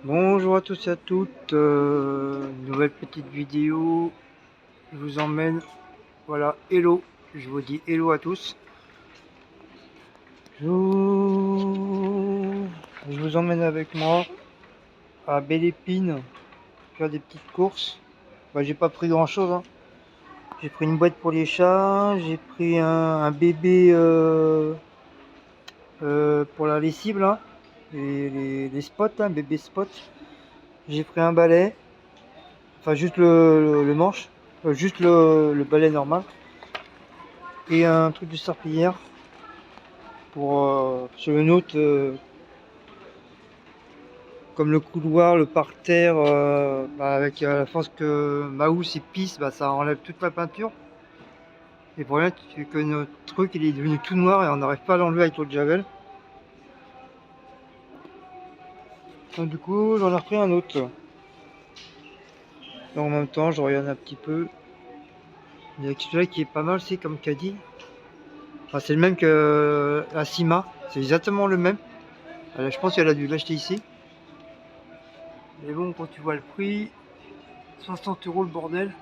Bonjour à tous et à toutes, nouvelle petite vidéo, je vous emmène, voilà, hello, je vous dis hello à tous. Je vous emmène avec moi à Belle Épine faire des petites courses. Bah, j'ai pas pris grand chose, hein. J'ai pris une boîte pour les chats, j'ai pris un bébé pour la lessive là, les spots là, bébé spot. J'ai pris un balai, enfin juste le manche, juste le balai normal. Et un truc de serpillière pour sur le nôtre, comme le couloir, le parterre, avec la force que ma housse il pisse, ça enlève toute la peinture. Et pour rien que notre truc il est devenu tout noir et on n'arrive pas à l'enlever avec l'eau de javel. Donc du coup j'en ai repris un autre. Et en même temps je regarde un petit peu. Il y a celui-là qui est pas mal aussi comme caddie. Enfin, c'est le même que la Cima, c'est exactement le même. Je pense qu'elle a dû l'acheter ici. Mais bon, quand tu vois le prix, 60 € le bordel,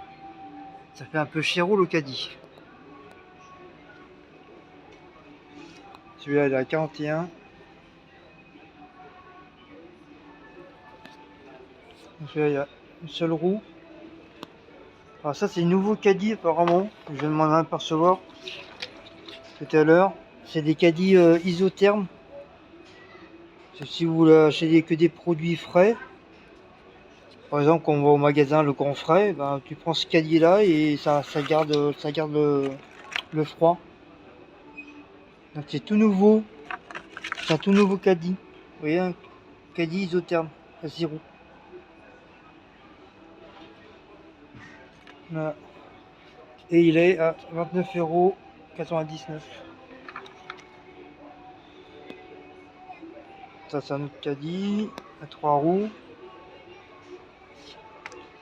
ça fait un peu chéro le caddie. Celui-là il est à 41. Celui-là il y a une seule roue. Alors ça c'est nouveau caddie apparemment, je viens de m'en apercevoir tout à l'heure. C'est des caddies isothermes. Si vous achetez que des produits frais, par exemple quand on va au magasin Le Grand Frais, tu prends ce caddie là et ça garde le froid. Donc c'est tout nouveau, c'est un tout nouveau caddie. Vous voyez, un caddie isotherme à 6 roues. Voilà. Et il est à 29,99 €. Ça c'est un autre caddie à 3 roues.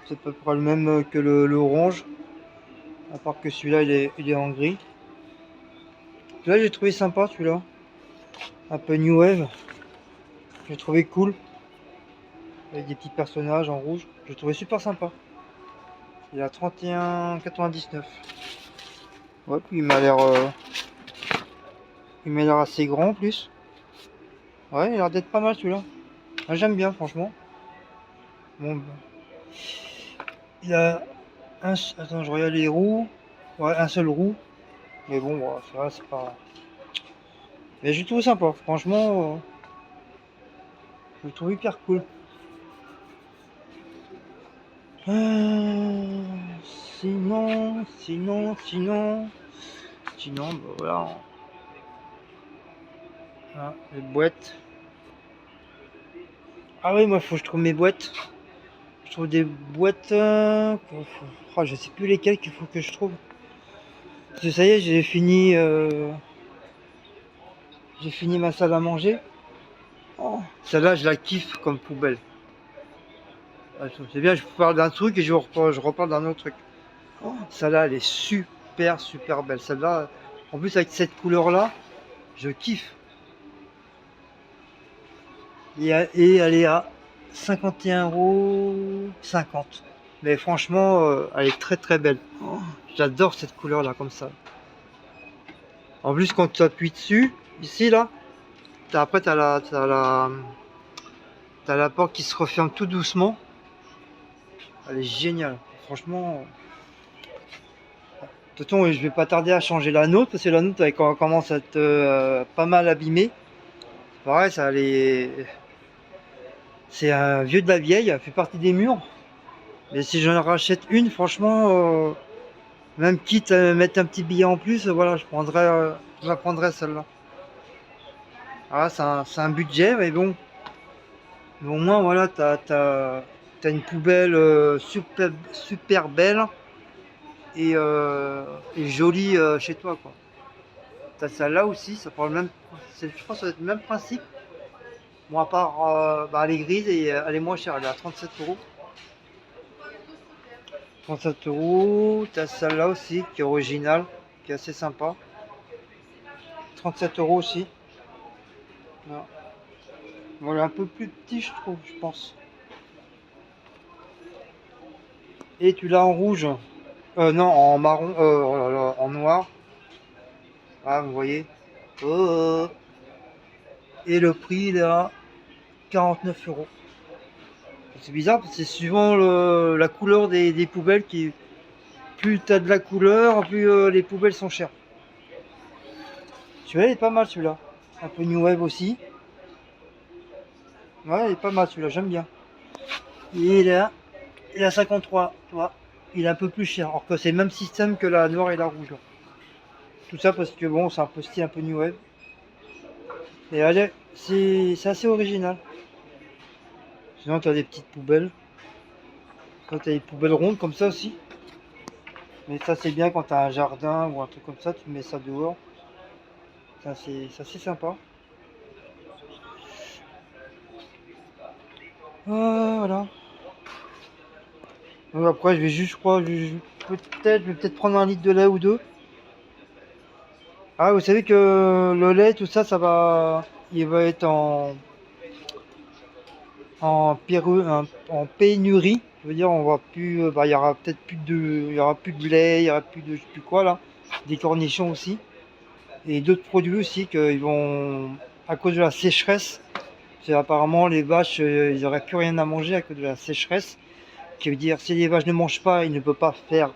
C'est à peu près le même que le orange, à part que celui-là il est en gris. Celui-là j'ai trouvé sympa, celui-là, un peu new wave. J'ai trouvé cool avec des petits personnages en rouge. J'ai trouvé super sympa. Il est à 31,99 €. Ouais, puis il m'a l'air assez grand en plus. Ouais, il a l'air d'être pas mal celui-là. Ah, j'aime bien franchement. Bon, il a attends, je regarde les roues. Ouais, un seul roue. Mais bon, ouais, c'est vrai, c'est pas. Mais j'ai trouvé sympa. Franchement, je le trouve hyper cool. Euh, sinon, voilà. Ah, les boîtes. Ah oui, moi, faut que je trouve mes boîtes. Je trouve des boîtes. Oh, je sais plus lesquelles qu'il faut que je trouve. Parce que ça y est, j'ai fini ma salle à manger. Oh, celle-là, je la kiffe comme poubelle. Ah, c'est bien, je parle d'un truc et je reparle d'un autre truc. Oh, celle-là, elle est super belle. Celle-là, en plus avec cette couleur-là, je kiffe. Et elle est à 51,50 €. Mais franchement, elle est très belle. Oh, j'adore cette couleur-là, comme ça. En plus, quand tu appuies dessus, ici, là, après, t'as la porte qui se referme tout doucement. Elle est géniale. Franchement, de toute façon, je vais pas tarder à changer la nôtre, parce que la nôtre, elle commence à être pas mal abîmée. Pareil, c'est un vieux de la vieille, elle fait partie des murs. Mais si j'en rachète une, franchement, même quitte à mettre un petit billet en plus, voilà, je la prendrais celle-là. Ah, c'est un budget, mais bon. Mais au moins, voilà, t'as une poubelle super belle et jolie chez toi, quoi. T'as celle-là aussi, ça prend le même, je pense que ça va être le même principe. Bon, à part, elle est grise et elle est moins chère, elle est à 37 €. 37 €. T'as celle-là aussi qui est originale, qui est assez sympa. 37 € aussi. Voilà. Voilà, un peu plus petit, je trouve, je pense. Et tu l'as en rouge. Non, en marron, oh là là, en noir. Ah, vous voyez. Oh. Et le prix il est à 49 €. C'est bizarre parce que c'est suivant la couleur des poubelles qui. Plus t'as de la couleur, plus les poubelles sont chères. Celui-là il est pas mal celui-là. Un peu new wave aussi. Ouais, il est pas mal celui-là, j'aime bien. Et il est à 53, tu vois. Il est un peu plus cher, alors que c'est le même système que la noire et la rouge. Tout ça parce que bon, c'est un peu style un peu new wave. Et allez, c'est assez original. Sinon, tu as des petites poubelles. Quand tu as des poubelles rondes comme ça aussi. Mais ça, c'est bien quand tu as un jardin ou un truc comme ça, tu mets ça dehors. Ça, c'est assez sympa. Voilà. Donc après, je vais juste, je crois, je vais peut-être prendre un litre de lait ou deux. Ah, vous savez que le lait, tout ça, il va être en pénurie. Je veux dire, on va plus, il y aura peut-être il y aura plus de lait, il y aura plus de, je sais plus quoi là, des cornichons aussi, et d'autres produits aussi qu'ils vont, à cause de la sécheresse. C'est apparemment les vaches, ils n'auraient plus rien à manger à cause de la sécheresse. Qui veut dire, si les vaches ne mangent pas, ils ne peuvent pas faire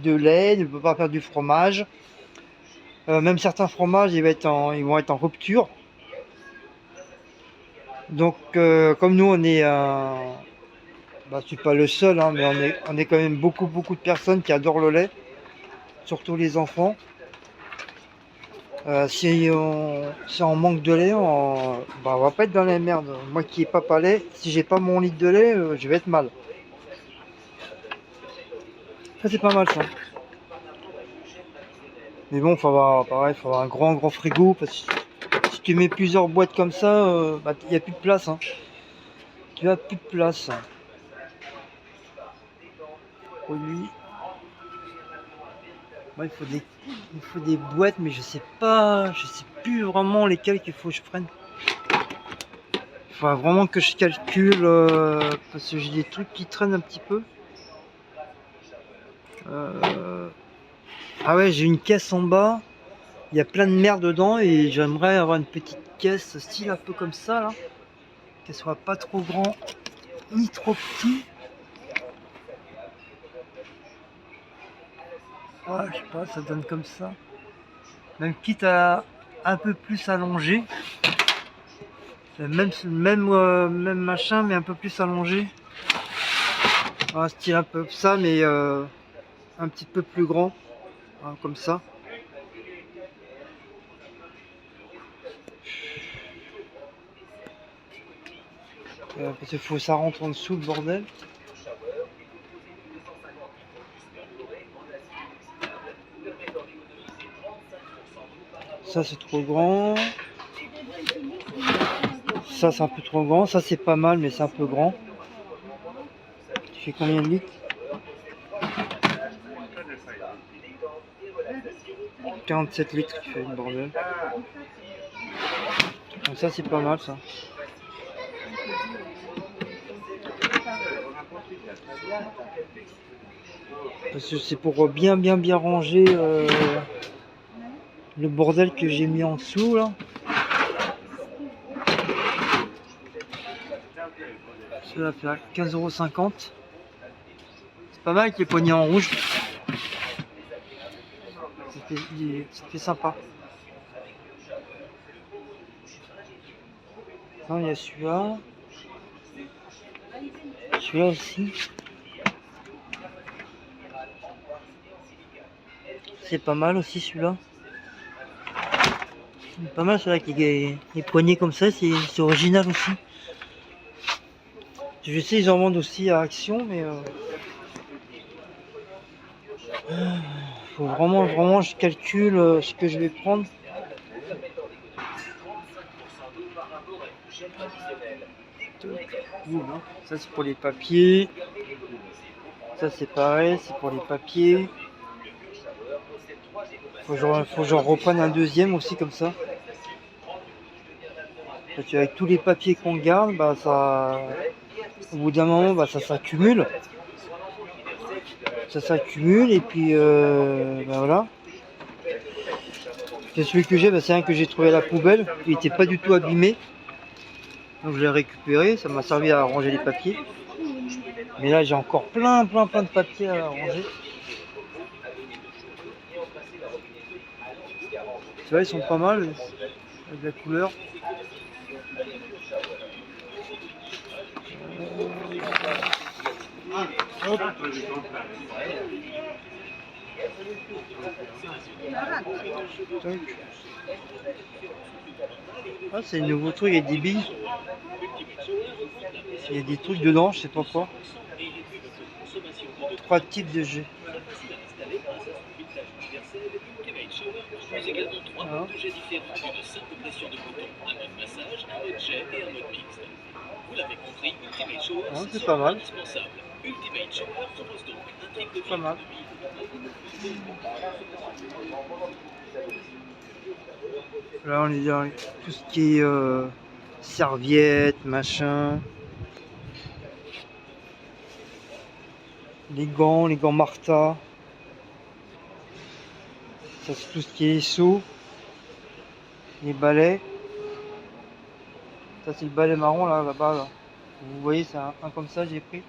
de lait, ils ne peuvent pas faire du fromage. Même certains fromages, ils vont être en rupture. Donc, comme nous, je suis pas le seul, hein, mais on est quand même beaucoup de personnes qui adorent le lait, surtout les enfants. Si on manque de lait, on va pas être dans la merde. Moi qui n'ai pas lait, si j'ai pas mon litre de lait, je vais être mal. Ça c'est pas mal ça. Mais bon, pareil, faut avoir un grand frigo parce que si tu mets plusieurs boîtes comme ça, il n'y a plus de place. Hein. Tu as plus de place. Produit. Ouais, il faut des boîtes, mais je sais plus vraiment lesquelles qu'il faut que je prenne. Il faut vraiment que je calcule parce que j'ai des trucs qui traînent un petit peu. Ah ouais, j'ai une caisse en bas. Il y a plein de merde dedans et j'aimerais avoir une petite caisse style un peu comme ça là, qu'elle soit pas trop grand ni trop petit. Ah, je sais pas, ça donne comme ça. Même quitte à un peu plus allongé. Même machin, mais un peu plus allongé. Un style un peu ça, mais un petit peu plus grand. Hein, comme ça. Parce qu'il faut ça rentre en dessous le bordel. Ça c'est trop grand. Ça c'est un peu trop grand. Ça c'est pas mal, mais c'est un peu grand. Tu fais combien de litres? 47 litres, tu fais une bordel. Donc ça c'est pas mal ça. Parce que c'est pour bien ranger le bordel que j'ai mis en dessous là. Cela fait 15,50 €. C'est pas mal avec les poignées en rouge. C'était sympa. Non, il y a celui-là. Celui-là aussi. C'est pas mal aussi celui-là. Pas mal celui-là qui est les poignées comme ça, c'est original aussi. Je sais ils en vendent aussi à Action, mais faut vraiment je calcule ce que je vais prendre. Ça c'est pour les papiers. Ça c'est pareil, c'est pour les papiers. Faut que j'en reprenne un deuxième aussi comme ça. Parce qu'avec tous les papiers qu'on garde, au bout d'un moment, ça s'accumule. ça s'accumule et puis ben voilà. C'est celui que j'ai, ben c'est un que j'ai trouvé à la poubelle, il n'était pas du tout abîmé. Donc je l'ai récupéré, ça m'a servi à ranger les papiers. Mais là j'ai encore plein de papiers à ranger. Tu vois, ils sont pas mal avec la couleur. Hop. Ah, c'est un nouveau truc, il y a des billes. Il y a des trucs dedans, je sais pas quoi. 3 types de jeux. Voilà. Ah, c'est pas mal. Pas mal. Là on est dans tout ce qui est serviettes, machin. Les gants Martha. Ça c'est tout ce qui est seau. Les balais. Ça c'est le balai marron là-bas. Là. Vous voyez, c'est un comme ça j'ai pris.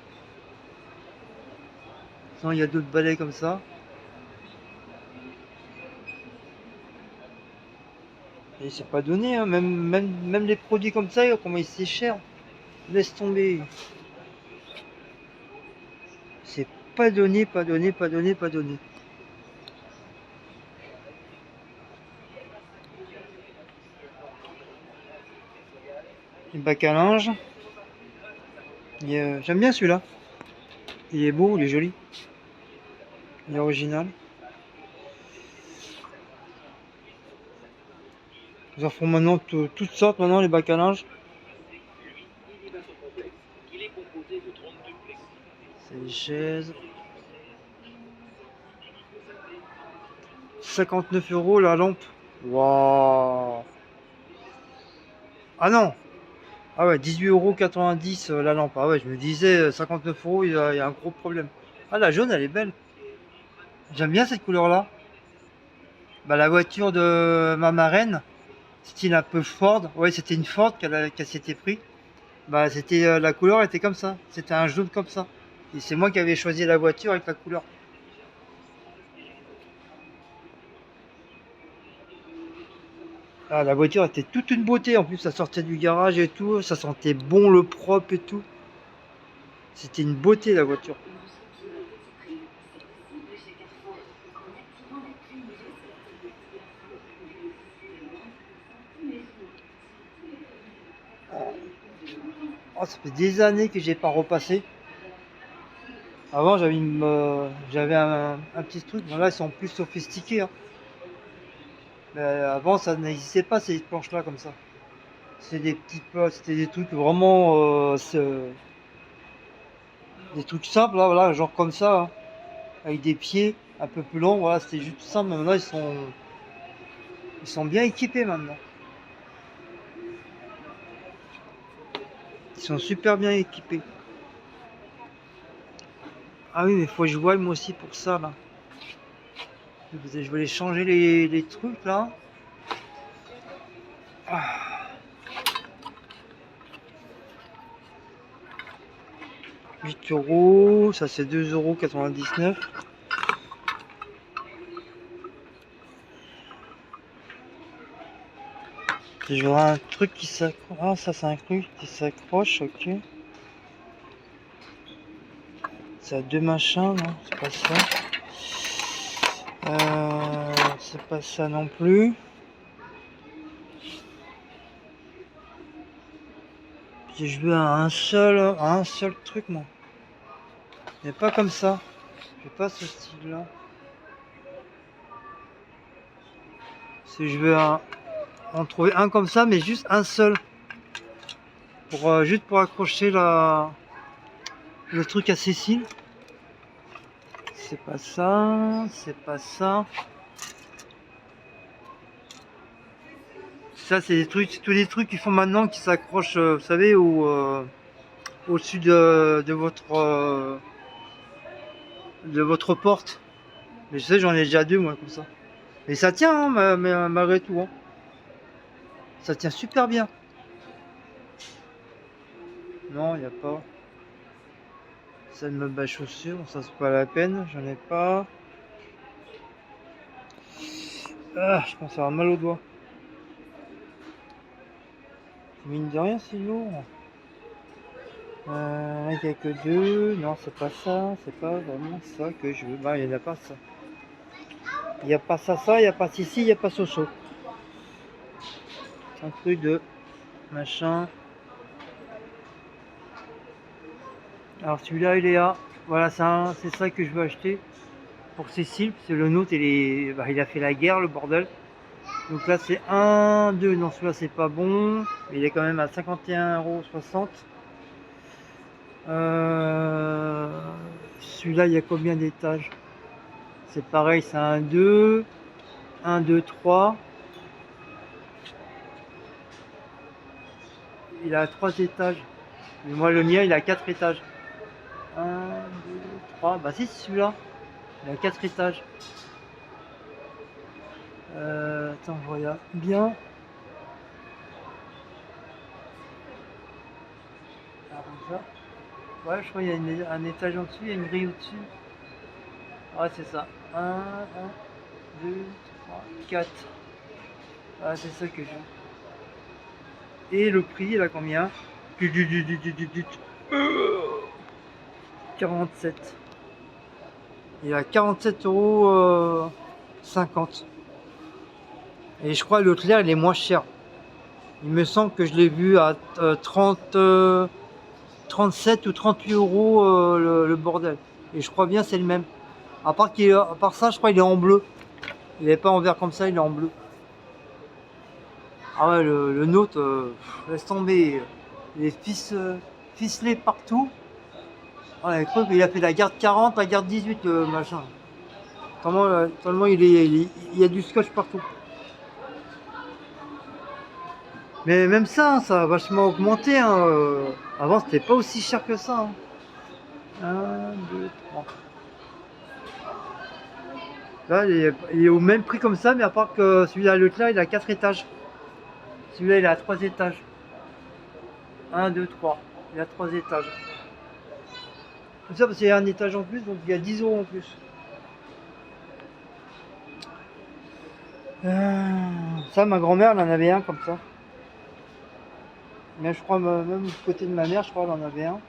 Sinon il y a d'autres balais comme ça. Et c'est pas donné, hein. Même les produits comme ça, comment c'est cher. Laisse tomber. C'est pas donné. Les bacs à linge. J'aime bien celui-là. Il est beau, il est joli. Il est original. Ils en font maintenant toutes sortes maintenant les bacs à linge. C'est des chaises. 59 € la lampe. Waouh. Ah non. Ah ouais, 18,90 € la lampe. Ah ouais, je me disais 59 €, il y a un gros problème. Ah la jaune elle est belle. J'aime bien cette couleur là. Bah la voiture de ma marraine, style un peu Ford. Ouais, c'était une Ford qu'elle s'était pris. Bah c'était la couleur était comme ça. C'était un jaune comme ça. Et c'est moi qui avais choisi la voiture avec la couleur. Ah, la voiture était toute une beauté. En plus, ça sortait du garage et tout. Ça sentait bon le propre et tout. C'était une beauté la voiture. Oh, ça fait des années que j'ai pas repassé. Avant, j'avais un petit truc. Bon, là, ils sont plus sophistiqués. Hein. Mais avant, ça n'existait pas ces planches-là comme ça. C'était des petits pots, c'était des trucs vraiment, des trucs simples, là, voilà, genre comme ça, hein, avec des pieds un peu plus longs. Voilà, c'était juste simple. Mais maintenant, ils sont bien équipés maintenant. Ils sont super bien équipés. Ah oui, mais faut que je voie moi aussi pour ça là. Je vais aller changer les trucs là. Ah. 8 €, ça c'est 2,99 €. Et j'aurai un truc qui s'accroche. Ah, ça c'est un truc qui s'accroche, ok. Ça a deux machins, non, c'est pas ça. C'est pas ça non plus. Puis je veux un seul truc, moi. Mais pas comme ça. Je veux pas ce style-là. Si je veux en trouver un comme ça, mais juste un seul. Juste pour accrocher le truc à Cécile. C'est pas ça, c'est pas ça. Ça, c'est des trucs, c'est tous les trucs qu'ils font maintenant qui s'accrochent, vous savez, au-dessus de votre de votre porte. Mais je sais, j'en ai déjà deux, moi, comme ça. Mais ça tient, hein, malgré tout. Hein. Ça tient super bien. Non, il n'y a pas. Ça de meuble à chaussures, ça c'est pas la peine, j'en ai pas. Ah, je pense avoir mal au doigt. Mine de rien, c'est lourd. Il n'y a que deux. Non, c'est pas ça. C'est pas vraiment ça que je veux. Bah, il n'y en a pas ça. Il n'y a pas ça, il n'y a pas ici, il n'y a pas Soso. Un truc de machin. Alors celui-là, il est à. Voilà, c'est ça que je veux acheter pour Cécile. Parce que le nôtre, il a fait la guerre, le bordel. Donc là, c'est 1, 2. Non, celui-là, c'est pas bon. Mais il est quand même à 51,60 €. Celui-là, il y a combien d'étages? C'est pareil, c'est un 2. 1, 2, 3. Il a 3 étages. Mais moi, le mien, il a 4 étages. 1, 2, 3. Bah si, c'est celui-là. Il a 4 étages. Attends, je regarde bien. Alors, comme ça. Ouais, je crois qu'il y a un étage en dessous, il y a une grille au-dessus. Ouais, c'est ça. 1, 2, 3, 4. Ah, c'est ça que j'ai. Et le prix, il a combien? 47. Il a 47,50 €. Et je crois que Leclerc, il est moins cher. Il me semble que je l'ai vu à 37 ou 38 € le bordel. Et je crois bien c'est le même. À part ça, je crois qu'il est en bleu. Il n'est pas en vert comme ça, il est en bleu. Ah ouais, le nôtre, laisse tomber. Il est ficelé partout. Ouais, il a fait la garde 40, la garde 18, le machin. Tellement il y a du scotch partout. Mais même ça, ça a vachement augmenté. Hein. Avant, c'était pas aussi cher que ça. Hein. 1, 2, 3. Là, il est au même prix comme ça, mais à part que celui-là, Leclerc, il a 4 étages. Celui-là, il a 3 étages. 1, 2, 3. Il a 3 étages. Tout ça parce qu'il y a un étage en plus, donc il y a 10 € en plus. Ça, ma grand-mère, elle en avait un comme ça. Mais je crois, même du côté de ma mère, je crois, elle en avait un.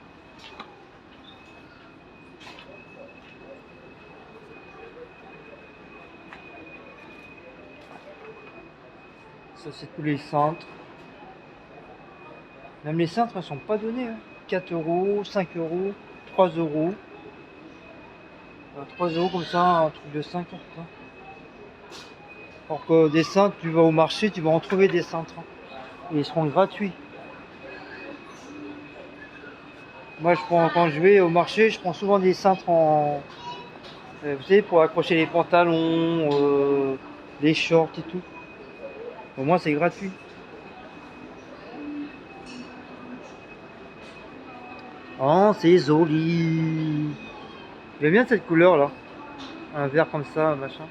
Ça, c'est tous les cintres. Même les cintres, ne sont pas donnés. Hein. 4 €, 5 €, 3 €. 3 € comme ça, un truc de 5 €. Alors que des cintres, tu vas au marché, tu vas en trouver des cintres. Hein. Et ils seront gratuits. Moi, quand je vais au marché, je prends souvent des cintres vous savez, pour accrocher les pantalons, les shorts et tout. Au moins, c'est gratuit. Oh, c'est joli. J'aime bien cette couleur là. Un vert comme ça, machin.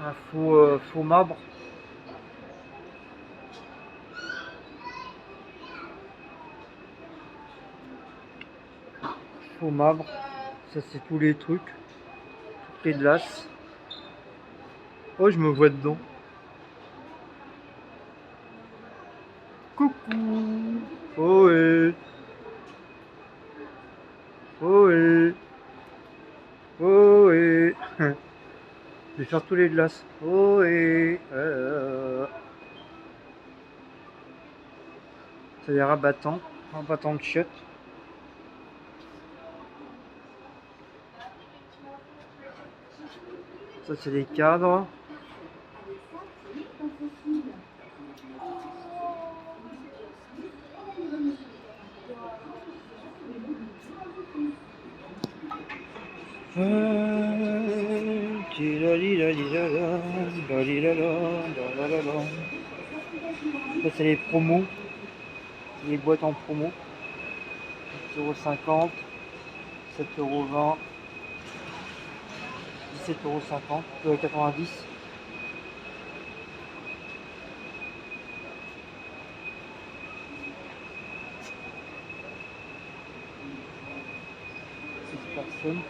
Un faux marbre. Faux marbre. Ça, c'est tous les trucs. Toutes les glaces. Oh, je me vois dedans. Coucou. Oh, ouais. Oh, ouais. Oh, ouais. Je vais faire tous les glaces. Oh, ouais. C'est des rabattants. Rabattants de chiottes. Ça, c'est des cadres. Ça c'est les promos, les boîtes en promo. 8,50 €, 7,20 €, 17,50 €, 90. Personnes.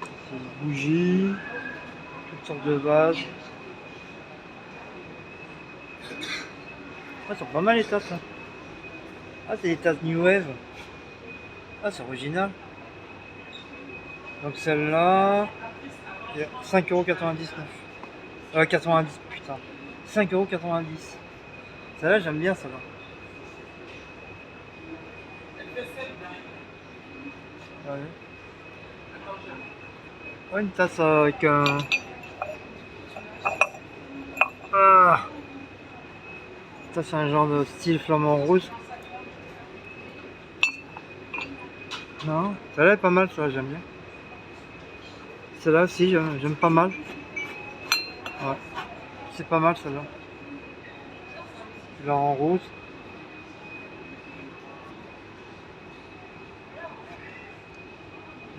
C'est des bougies, toutes sortes de vases. Ah, sont pas mal les tasses. Hein. Ah, c'est des tasses New Wave. Ah, c'est original. Donc celle-là, 5,99 €. 90, putain. 5,90 €. Celle-là, j'aime bien celle-là. Ouais. Ouais, une tasse avec un... Ah, ça c'est un genre de style flamant rose. Non, celle-là est pas mal, celle-là j'aime bien. Celle-là aussi j'aime pas mal. Ouais, c'est pas mal celle-là. Là en rose.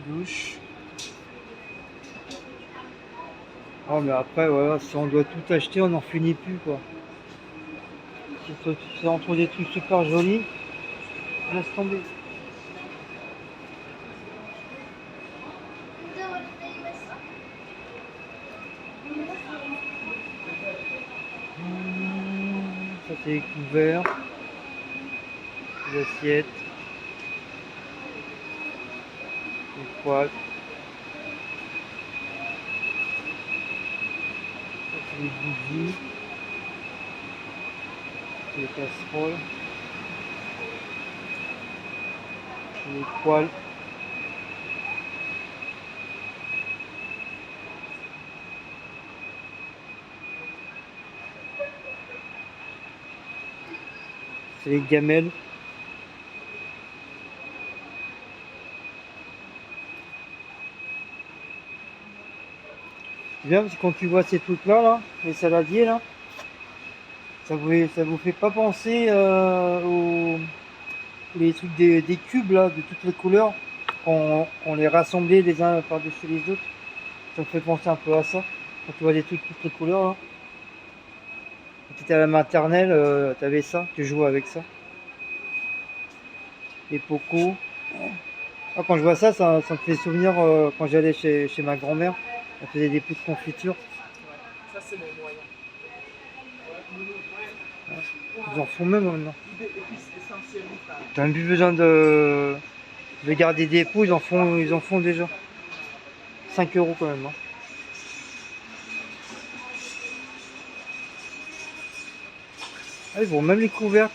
Douche. Oh mais après voilà, si on doit tout acheter, on n'en finit plus quoi. Si on trouve des trucs super jolis, laisse tomber. Ça c'est les couverts, les assiettes, les poêles. Ça c'est les bougies, c'est les casseroles, c'est les poêles. C'est les gamelles. C'est bien parce que quand tu vois ces trucs là, les saladiers là, ça vous fait pas penser aux les trucs des cubes là de toutes les couleurs, qu'on les rassemblait les uns par-dessus les autres. Ça me fait penser un peu à ça. Quand tu vois des trucs de toutes les couleurs là. Quand tu étais à la maternelle, tu avais ça, tu jouais avec ça. Les pocos. Ah, quand je vois ça, ça me fait souvenir quand j'allais chez ma grand-mère. Elle faisait des pots de confiture. Ça, c'est mon moyen. Ils en font même maintenant. Et puis, essentiellement, T'as même plus besoin de garder des pots, ils en font déjà. 5 € quand même. Hein. Ah, ils font même les couvercles.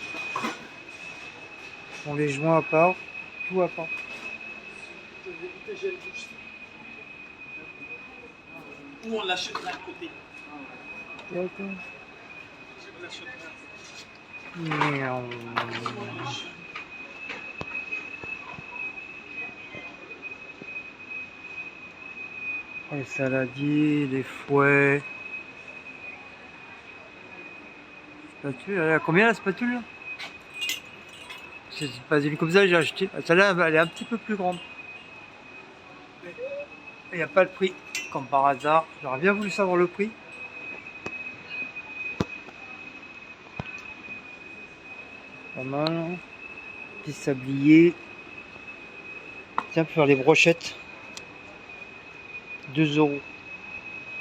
On les joint à part, tout à part. ou on l'achètera à côté. D'accord. On l'achètera. Miaou. Les saladiers, les fouets. Spatule, elle est à combien la spatule là? C'est pas une comme ça, j'ai acheté. Celle-là, elle est un petit peu plus grande. Il n'y a pas le prix, comme par hasard. J'aurais bien voulu savoir le prix. Pas mal. Hein. Petit sablier. Tiens, pour faire les brochettes. 2 €.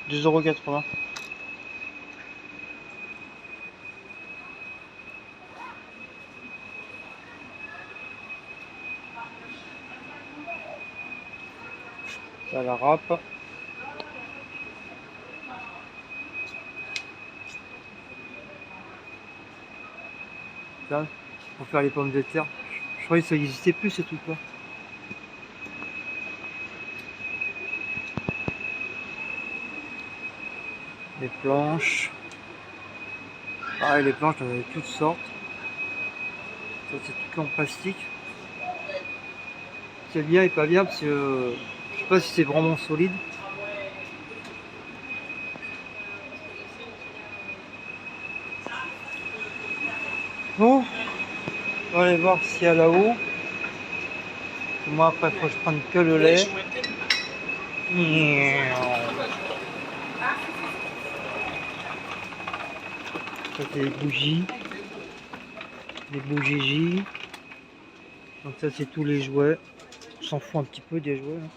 2,80 €. Ça la râpe. Ça, pour faire les pommes de terre. Je croyais que ça n'existait plus ces trucs là. Les planches. Pareil, les planches, il y en avait toutes sortes. Ça, c'est tout en plastique. C'est bien et pas bien parce que je sais pas si c'est vraiment solide. Bon, on va aller voir s'il y a là-haut. Moi après, il faut que je prenne que le lait. Ça c'est les bougies. Les bougies. Donc ça c'est tous les jouets. On s'en fout un petit peu des jouets. Hein.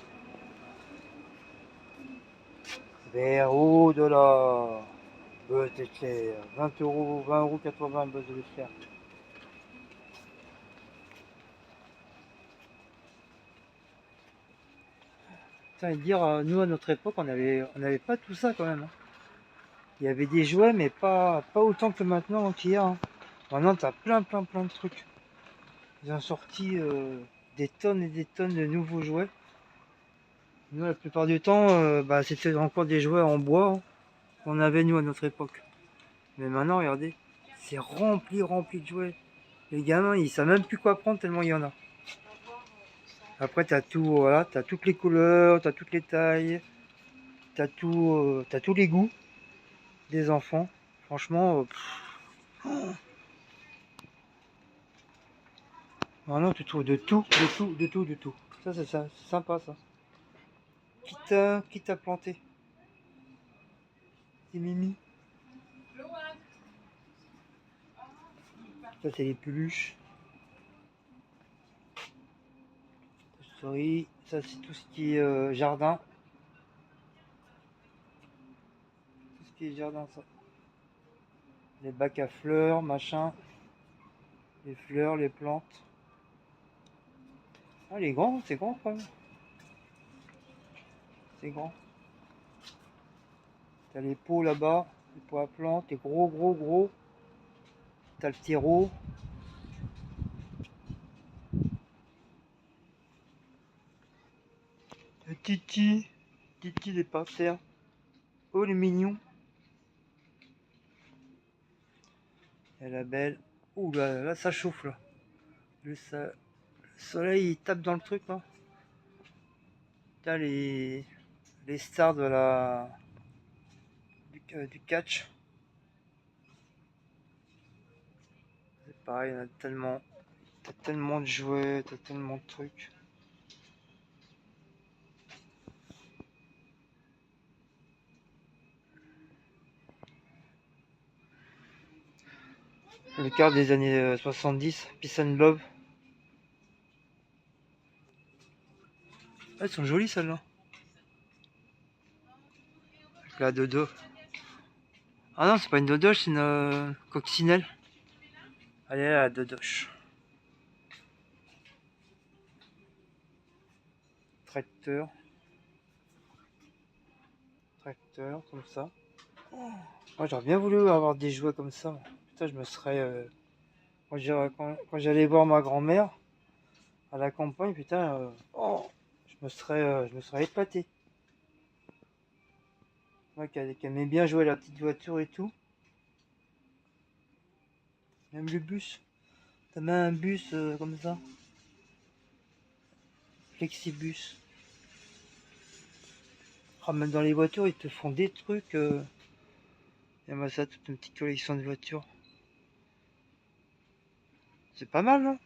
Vers au-delà. Buzz d'éclair. 20 €, 20,80 € buzz d'éclair. Et dire, nous à notre époque, on avait pas tout ça quand même. Hein. Il y avait des jouets, mais pas autant que maintenant qu'il y a. Hein. Maintenant, tu as plein de trucs. Ils ont sorti des tonnes et des tonnes de nouveaux jouets. Nous, la plupart du temps, c'était encore des jouets en bois hein, qu'on avait nous à notre époque. Mais maintenant, regardez, c'est rempli de jouets. Les gamins, ils savent même plus quoi prendre tellement il y en a. Après, t'as tout, voilà, t'as toutes les couleurs, t'as toutes les tailles, t'as tous les goûts des enfants. Franchement, maintenant tu trouves de tout. Ça, c'est sympa ça. Quitte à planter. C'est Mimi. Ça, c'est les peluches. Sorry. Ça, c'est tout ce qui est jardin. Tout ce qui est jardin, ça. Les bacs à fleurs, machin. Les fleurs, les plantes. Ah, les grands, c'est grand quand même. C'est grand. T'as les pots là-bas, les pots à plantes, les gros. T'as le terreau. Le Titi des parterres. Oh, les mignons. Et la belle. Ouh là, ça chauffe là. Le soleil il tape dans le truc là. T'as les stars du catch. C'est pareil, t'as tellement de jouets, t'as tellement de trucs. Le quart des années 70, Peace and Love. Ah, elles sont jolies celles-là. Avec la dodo. Ah non, c'est pas une dodoche, c'est une coccinelle. Allez, la dodoche. Tracteur, comme ça. Moi, j'aurais bien voulu avoir des jouets comme ça. Putain, je me serais. Quand j'allais voir ma grand-mère à la campagne, putain, je me serais épaté. Moi qui aimait bien jouer à la petite voiture et tout. Même le bus. T'as même un bus comme ça. Flexibus. Ah, même dans les voitures, ils te font des trucs. Et moi, ça, toute une petite collection de voitures. C'est pas mal, non?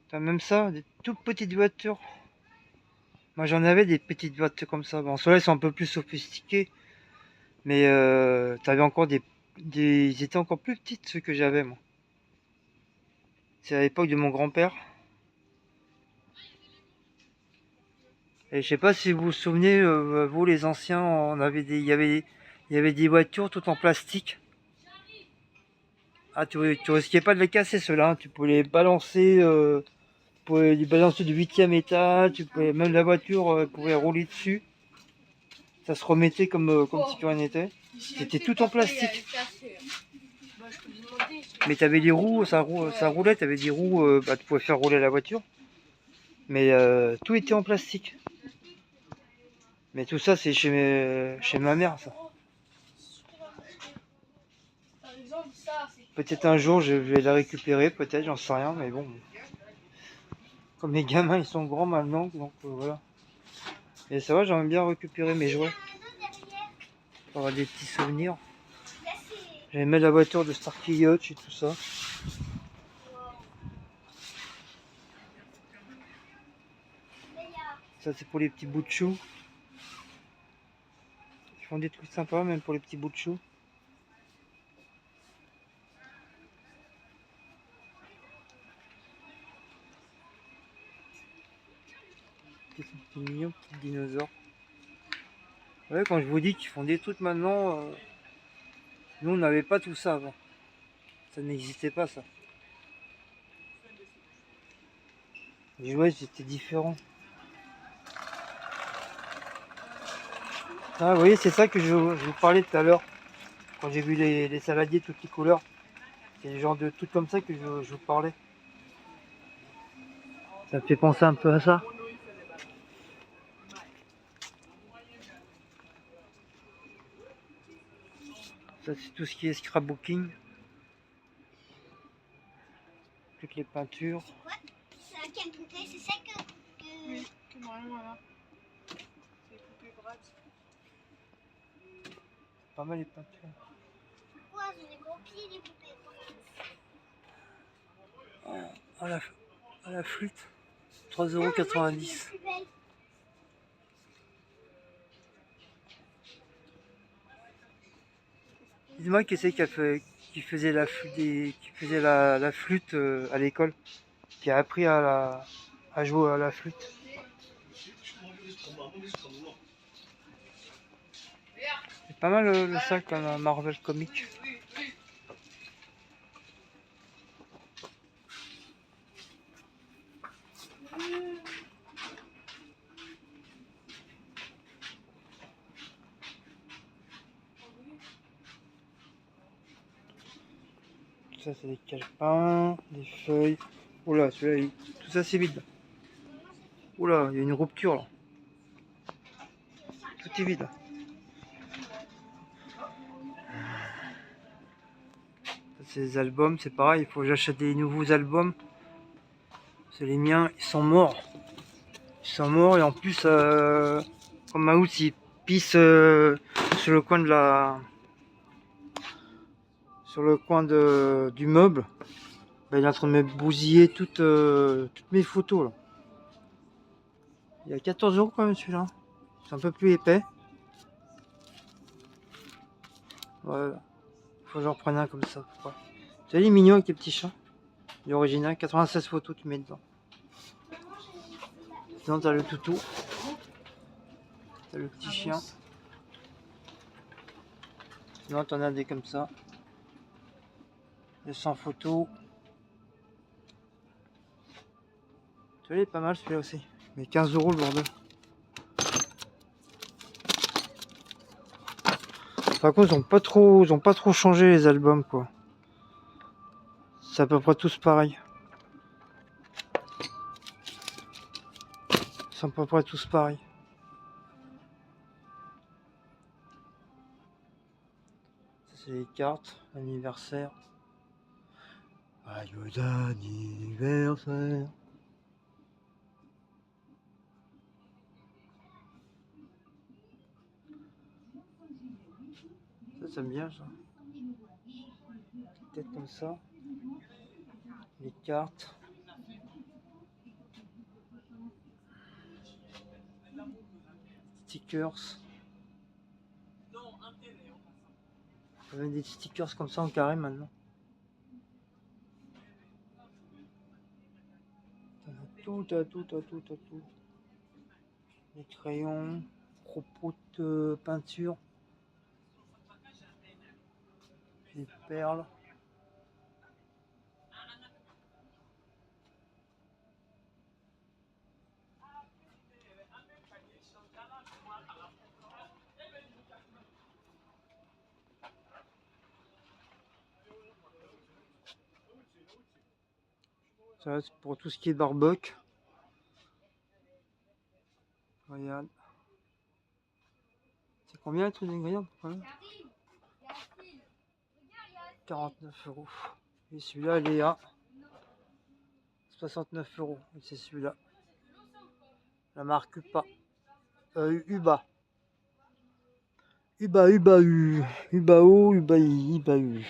T'as même ça, des toutes petites voitures. Moi, j'en avais des petites voitures comme ça. Bon, ceux-là, ils sont un peu plus sophistiqués. Mais t'avais encore ils étaient encore plus petites, ceux que j'avais, moi. C'est à l'époque de mon grand-père. Et je sais pas si vous vous souvenez, vous les anciens, il y avait des voitures toutes en plastique. Ah, tu risquais pas de les casser ceux-là, hein. Tu pouvais les balancer, du 8e étage. Même la voiture pouvait rouler dessus. Ça se remettait comme si rien n'était. C'était tout en plastique. Mais t'avais des roues, ça roulait. T'avais des roues, tu pouvais faire rouler la voiture. Mais tout était en plastique. Mais tout ça, c'est chez ma mère, ça. Peut-être un jour, je vais la récupérer, peut-être, j'en sais rien, mais bon. Comme les gamins, ils sont grands maintenant, donc voilà. Et ça va, j'aimerais bien récupérer mes jouets. Pour avoir des petits souvenirs. J'aimais la voiture de Starkey Yacht et tout ça. Ça c'est pour les petits bouts de chou. Ils font des trucs sympas même pour les petits bouts de chou. C'est mignon, petit dinosaure. Ouais, quand je vous dis qu'ils font des trucs maintenant, nous on n'avait pas tout ça avant. Ça n'existait pas ça. Les jouets c'était différent. Ah, vous voyez, c'est ça que je vous parlais tout à l'heure. Quand j'ai vu les saladiers de toutes les couleurs. C'est le genre de trucs comme ça que je vous parlais. Ça me fait penser un peu à ça. Ça c'est tout ce qui est scrapbooking. Toutes les peintures. C'est quelle poupée? C'est celle que... Oui, que normalement là. C'est les poupées Bratz. Pas mal les peintures. Ouais, j'ai des gros pieds, les poupées. À la flûte. 3,90 €. Dis-moi qui c'est qui faisait la flûte à l'école, qui a appris à jouer à la flûte. C'est pas mal le sac comme un Marvel Comics. Ça c'est des calepins, des feuilles. Oula, celui-là, tout ça c'est vide. Oula, il y a une rupture là. Tout est vide. Ça c'est des albums, c'est pareil, il faut que j'achète des nouveaux albums. C'est les miens, ils sont morts. Ils sont morts et en plus, comme Maouz il pisse sur le coin de du meuble, bah, il est en train de me bousiller toutes mes photos là. Il y a 14 € quand même celui-là. C'est un peu plus épais. Voilà. Faut que j'en prenne un comme ça. Ouais. Tu vois, il est mignon avec les petits chats. L'original, 96 photos tu mets dedans. Sinon t'as le toutou. T'as le petit chien. Sinon t'en as des comme ça. Des 100 photos. Tu vois, il est pas mal celui-là aussi. Mais 15 € le bordel. Par contre, ils ont pas trop changé les albums quoi. C'est à peu près tous pareil. Ils sont à peu près tous pareils. Ça c'est les cartes, anniversaire. Joyeux anniversaire. Ça j'aime bien ça. Peut-être comme ça. Les cartes. Stickers. On a des stickers comme ça en carré maintenant. Tout. Les crayons. Propos de peinture. Les perles. Ça c'est pour tout ce qui est barbecue. Regarde. C'est combien le truc d'ingrédients? 49 €. Et celui-là, il est à 69 €. Et c'est celui-là. La marque UPA. UBA. Uba, uba, u. Ubao, ubaï, ubahu.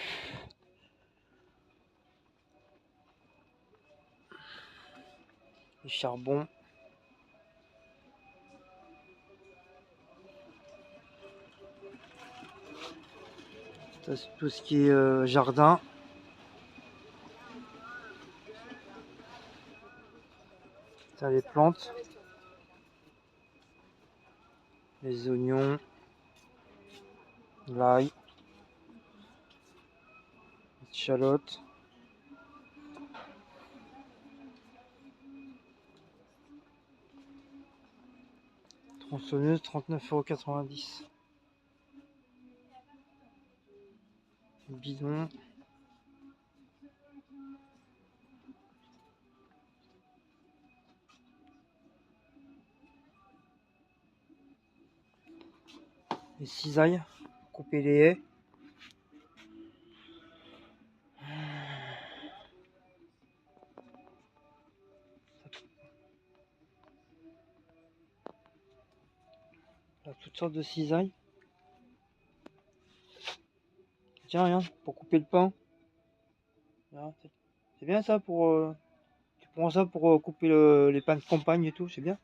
Les charbons. Ça, c'est tout ce qui est jardin. Ça, les plantes. Les oignons. L'ail. Les échalotes. Tronçonneuse, 39,90 €. Bidon. Les cisailles. Couper les haies. Là, toutes sortes de cisailles. Tiens, regarde, pour couper le pain. C'est bien ça pour. Tu prends ça pour couper les pains de campagne et tout, c'est bien.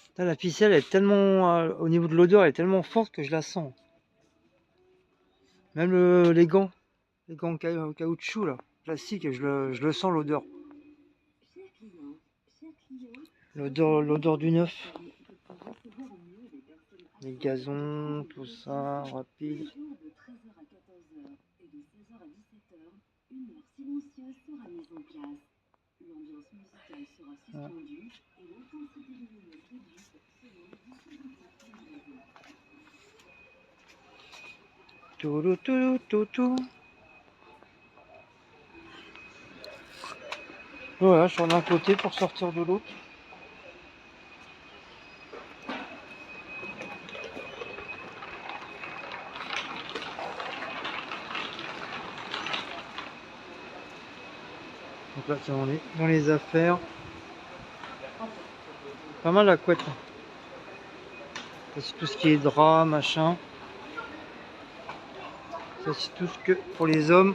Putain, la ficelle est tellement. Au niveau de l'odeur, elle est tellement forte que je la sens. Même les gants. Les gants en caoutchouc là. Plastique, je le sens l'odeur. L'odeur du neuf. Les gazons, tout ça, rapide. Ah. Tout. Voilà, je suis d'un côté pour sortir de l'autre. Donc là, on est dans les affaires. Pas mal la couette. Ça, c'est tout ce qui est drap, machin. Ça, c'est tout ce que pour les hommes.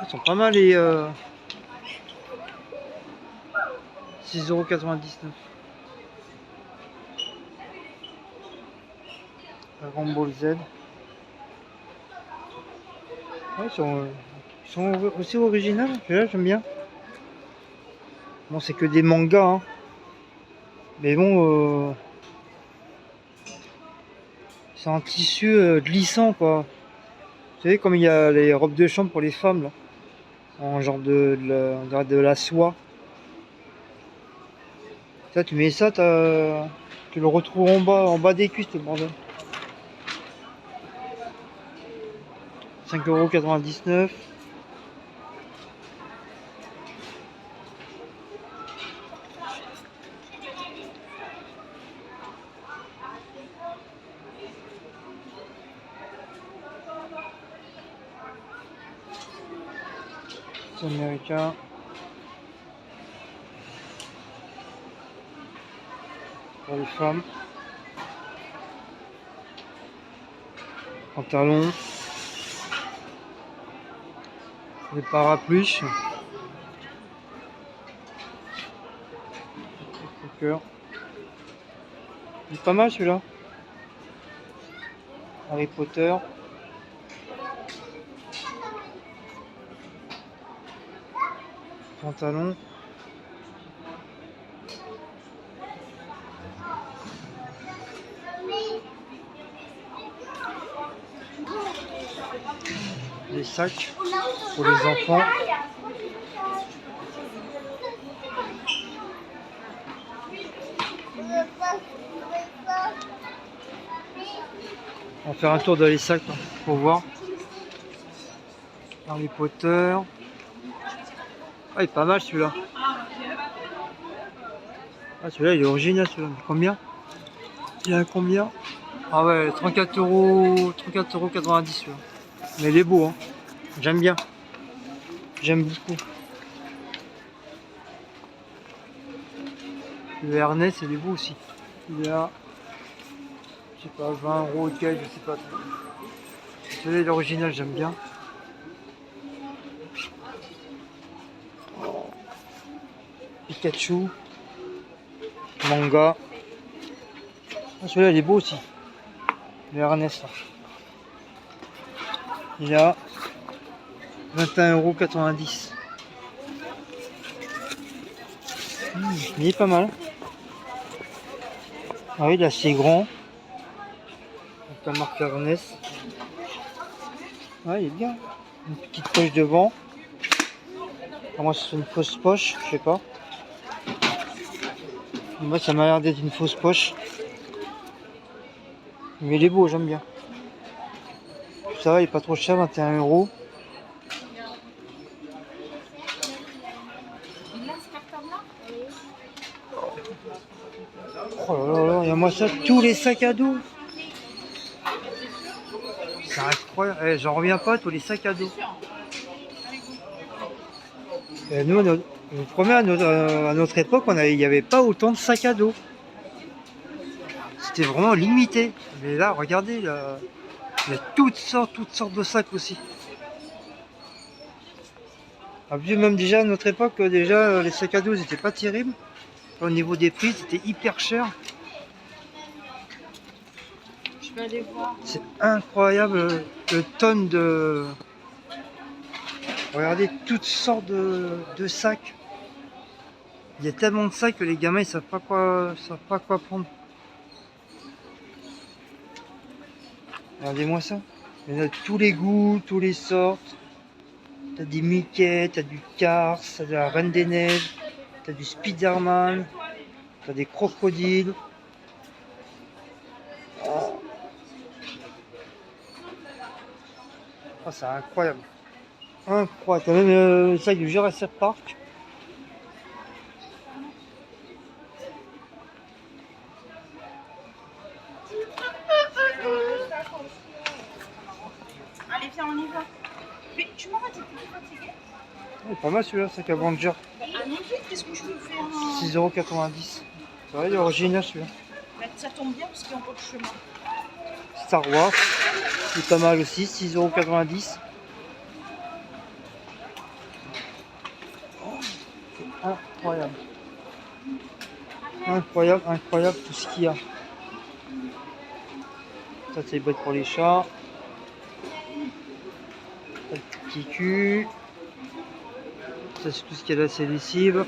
Ils sont pas mal les 6,99 €. Dragon Ball Z. Ouais, ils sont aussi originaux. Là, j'aime bien. Bon, c'est que des mangas. Hein. Mais bon, c'est un tissu glissant, quoi. Vous savez, comme il y a les robes de chambre pour les femmes, là. En genre de la soie. Ça, tu mets ça, tu le retrouves en bas des cuisses, le bordel. 5,99 €. C'est américain. Pour les femmes. Pantalons. Des parapluies. Cœur. Il est pas mal celui-là. Harry Potter. Pantalon. Des sacs pour les enfants. On va faire un tour dans les sacs hein, pour voir. Harry Potter. Ah, il est pas mal celui-là. Ah, celui-là il est original celui-là. Combien? Il a combien? Ah ouais, 34,90 € celui-là. Mais il est beau, hein. J'aime bien. J'aime beaucoup. Le Ernest, il est beau aussi. Il est à, je sais pas, 20 € de caisse, je sais pas. Celui-là, l'original, j'aime bien. Pikachu. Manga. Ah, celui-là, il est beau aussi. Le Ernest, là. Il est à 21,90 €. Il est pas mal. Ah oui, là c'est grand. Avec la marque Ernest. Ouais, il est bien. Une petite poche devant. Ah, moi, c'est une fausse poche, je sais pas. Moi, ça m'a l'air d'être une fausse poche. Mais il est beau, j'aime bien. Ça va, il est pas trop cher, 21 €. Il a ce cartable-là? Oh là là là, il y a moi ça, tous les sacs à dos. C'est incroyable. Eh, j'en reviens pas, tous les sacs à dos. Et nous, je vous promets, à notre époque, il n'y avait pas autant de sacs à dos. C'était vraiment limité. Mais là, regardez, là, il y a toutes sortes de sacs aussi. Ah, puis même déjà à notre époque, déjà les sacs à dos, ils étaient pas terribles. Au niveau des prix, c'était hyper cher. Je vais aller voir. C'est incroyable le tonne de. Regardez toutes sortes de sacs. Il y a tellement de sacs que les gamins ils savent pas quoi prendre. Regardez-moi ça. Il y en a de tous les goûts, tous les sortes. T'as des Mickey, t'as du Cars, t'as de la Reine des Neiges, t'as du Spider-Man, t'as des crocodiles. Oh. Oh, c'est incroyable. Incroyable. T'as même le sac du Jurassic Park. Allez, viens, on y va. Mais tu m'arrêtes, t'es plus fatigué? Il est pas mal celui-là, sac Avenger. Allons-y, qu'est-ce que je peux faire? 6,90 €. C'est vrai, il est original celui-là. Mais ça tombe bien parce qu'il y a un peu de chemin. Star Wars, c'est pas mal aussi, 6,90 €. Incroyable. Incroyable, incroyable tout ce qu'il y a. Ça c'est les boîtes pour les chats. Le petit cul. Ça c'est tout ce qu'il y a là, c'est lessive.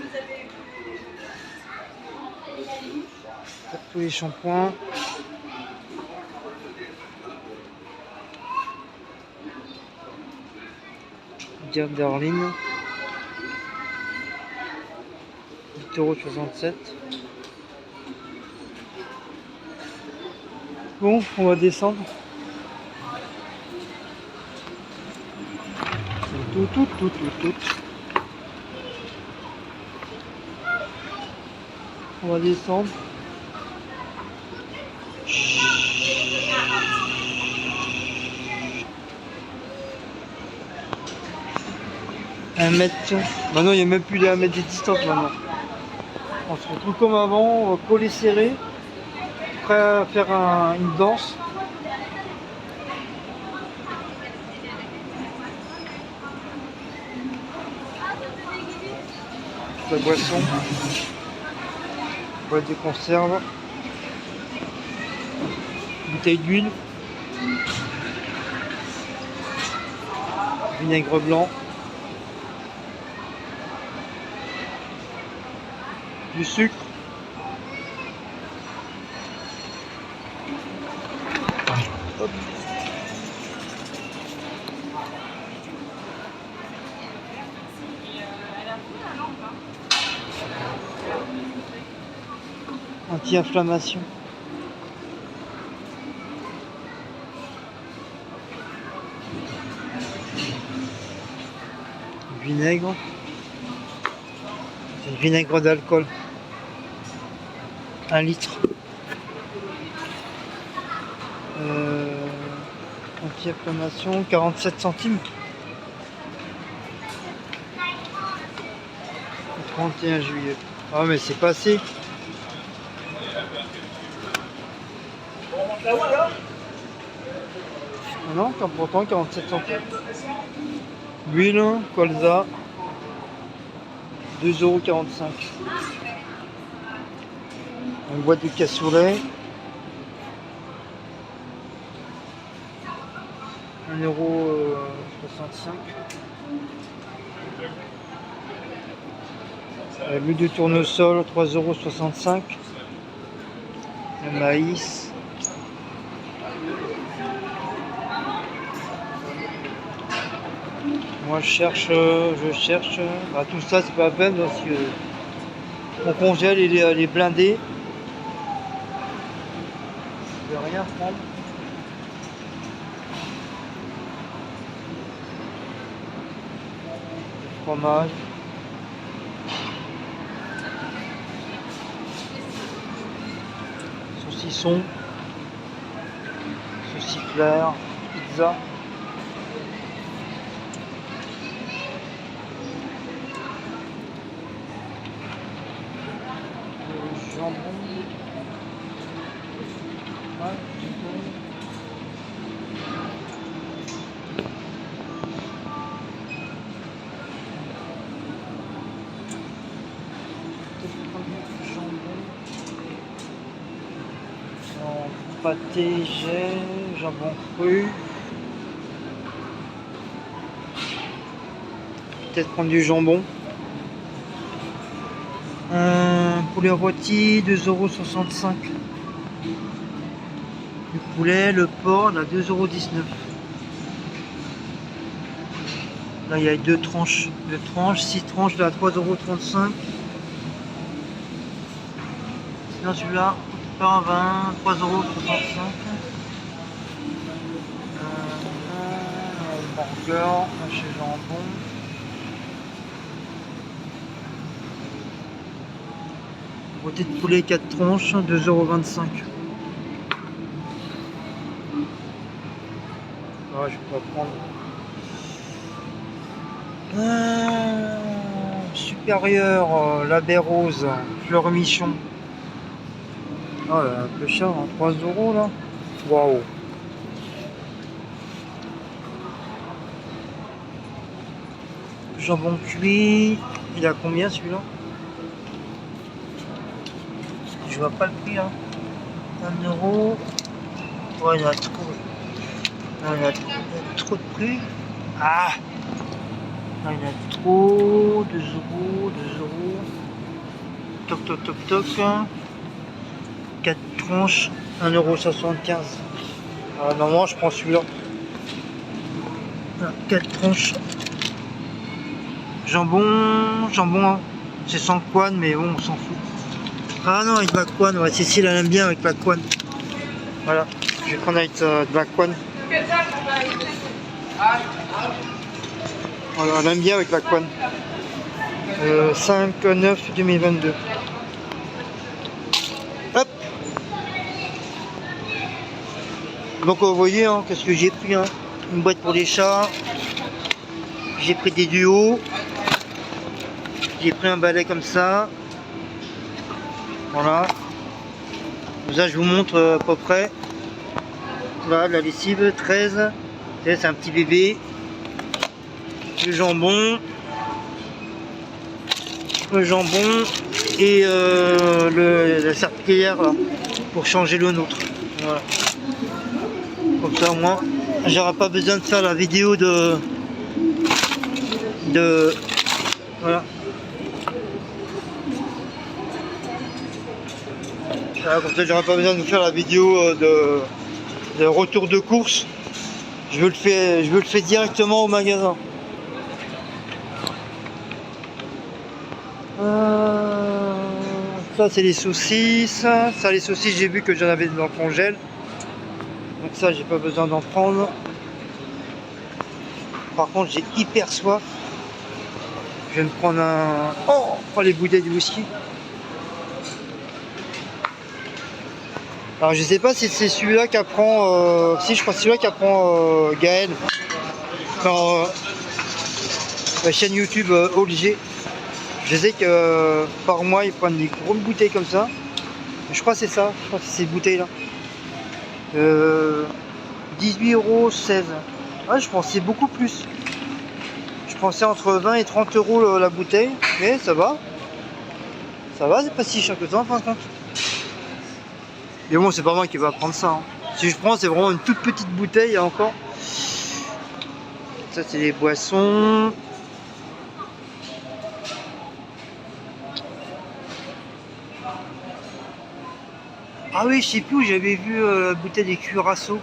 Tous les shampoings. Diane Darling. 8,67 €. Bon, on va descendre. Tout. On va descendre. Un mètre. Maintenant, il n'y a même plus les 1 mètre de distance maintenant. On se retrouve comme avant, on va coller serré, prêt à faire une danse. La boisson, boîte de conserve, bouteille d'huile, vinaigre blanc, du sucre, hop. Anti-inflammation. Vinaigre. C'est le vinaigre d'alcool. 1 litre. Anti-inflammation, 47 centimes. 31 juillet. Ah mais c'est passé. Ah non, pourtant 47 centimes. L'huile, colza, 2,45 €. Une boîte de cassoulet, 1,65 €. L'huile de tournesol, 3,65 €. Le maïs. Moi je cherche. Bah, tout ça c'est pas la peine parce que on congèle et les blindés. Je vais rien prendre. Le fromage. Saucisson. Saucifleur. Pizza. Jambon. Ouais, pâté, j'ai jambon cru. Peut-être prendre du jambon. Poulet rôti, 2,65 €. Le poulet, le porc, là, 2,19 €. Là, il y a 2 tranches. 6 tranches, là, 3,35 €. Sinon, celui-là, pain 20, 3,65 €. Burger, chez jambon. Rôti de poulet 4 tranches, 2,25 €. Ah, je peux pas prendre. Supérieur, la baie rose, fleur michon. Ah, là, un peu cher, hein, 3 € là. Waouh. Jambon cuit, il a combien celui-là? Je vois pas le prix, hein. 1 €. Ouais, il y a trop. Non, il y a trop de prix. Ah, non, il y a trop. 2 €, 2 €. Toc, toc, toc, toc. 4 tranches, 1,75 €. Alors, normalement, je prends celui-là. 4 tranches. Jambon, hein. C'est sans couenne, mais bon, on s'en fout. Ah non, avec la couenne, ouais, Cécile elle aime bien avec la couenne. Voilà, je vais prendre avec de la couenne. Voilà, elle aime bien avec la couenne. 5/9/2022. Hop. Donc vous voyez, hein, qu'est-ce que j'ai pris, hein. Une boîte pour les chats. J'ai pris des duos. J'ai pris un balai comme ça. Voilà. Là, je vous montre à peu près. Voilà, la lessive 13. C'est un petit bébé. Le jambon. Et la serpillière là, pour changer le nôtre. Voilà. Comme ça, au moins, j'aurai pas besoin de faire la vidéo de voilà. Voilà, comme ça, j'aurai pas besoin de faire la vidéo de retour de course. Je le fais directement au magasin. Ça c'est les saucisses. Ça les saucisses, j'ai vu que j'en avais dans le congèle. Donc ça j'ai pas besoin d'en prendre. Par contre j'ai hyper soif. Je vais me prendre un... Oh, les bouteilles de whisky. Alors je sais pas si c'est celui-là qu'apprend... Si je crois que c'est celui-là qu'apprend Gaël. Dans la chaîne YouTube Olger. Je sais que par mois ils prennent des grosses bouteilles comme ça. Je crois que c'est ça, je crois que c'est ces bouteilles là. 18,16 €. Ouais, je pensais beaucoup plus. Je pensais entre 20 et 30 € la bouteille, mais ça va. Ça va, c'est pas si cher que ça en fin de compte. Mais bon, c'est pas moi qui va prendre ça. Hein. Si je prends, c'est vraiment une toute petite bouteille encore. Ça, c'est les boissons. Ah oui, je sais plus où j'avais vu la bouteille des Curaçao.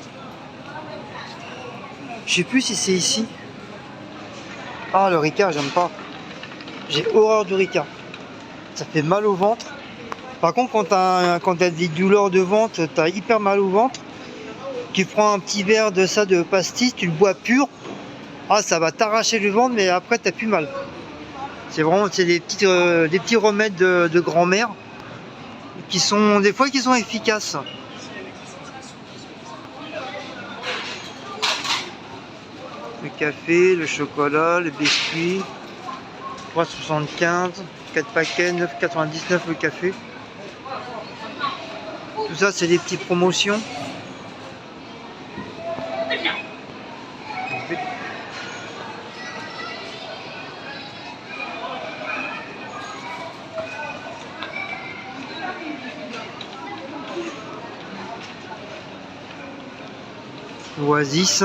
Je sais plus si c'est ici. Ah, le Ricard, j'aime pas. J'ai horreur du Ricard. Ça fait mal au ventre. Par contre, quand t'as des douleurs de ventre, t'as hyper mal au ventre. Tu prends un petit verre de ça de pastis, tu le bois pur. Ah, ça va t'arracher le ventre, mais après t'as plus mal. C'est vraiment des petits remèdes de grand-mère qui sont des fois qui sont efficaces. Le café, le chocolat, les biscuits. 3,75, 4 paquets, 9,99 le café. Tout ça, c'est des petites promotions. Oasis.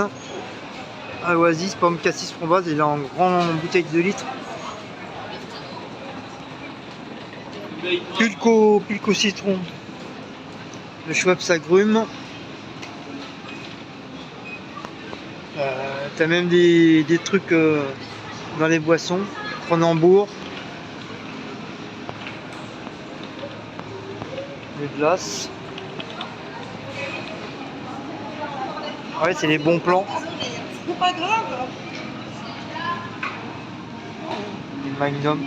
Ah, Oasis, pomme cassis framboise, il est en grande bouteille de 2 litres. Pulco citron. Le Schweppes agrumes. T'as même des trucs dans les boissons. Cronenbourg. Les glaces. Ouais, c'est les bons plans. C'est pas grave. Les Magnum.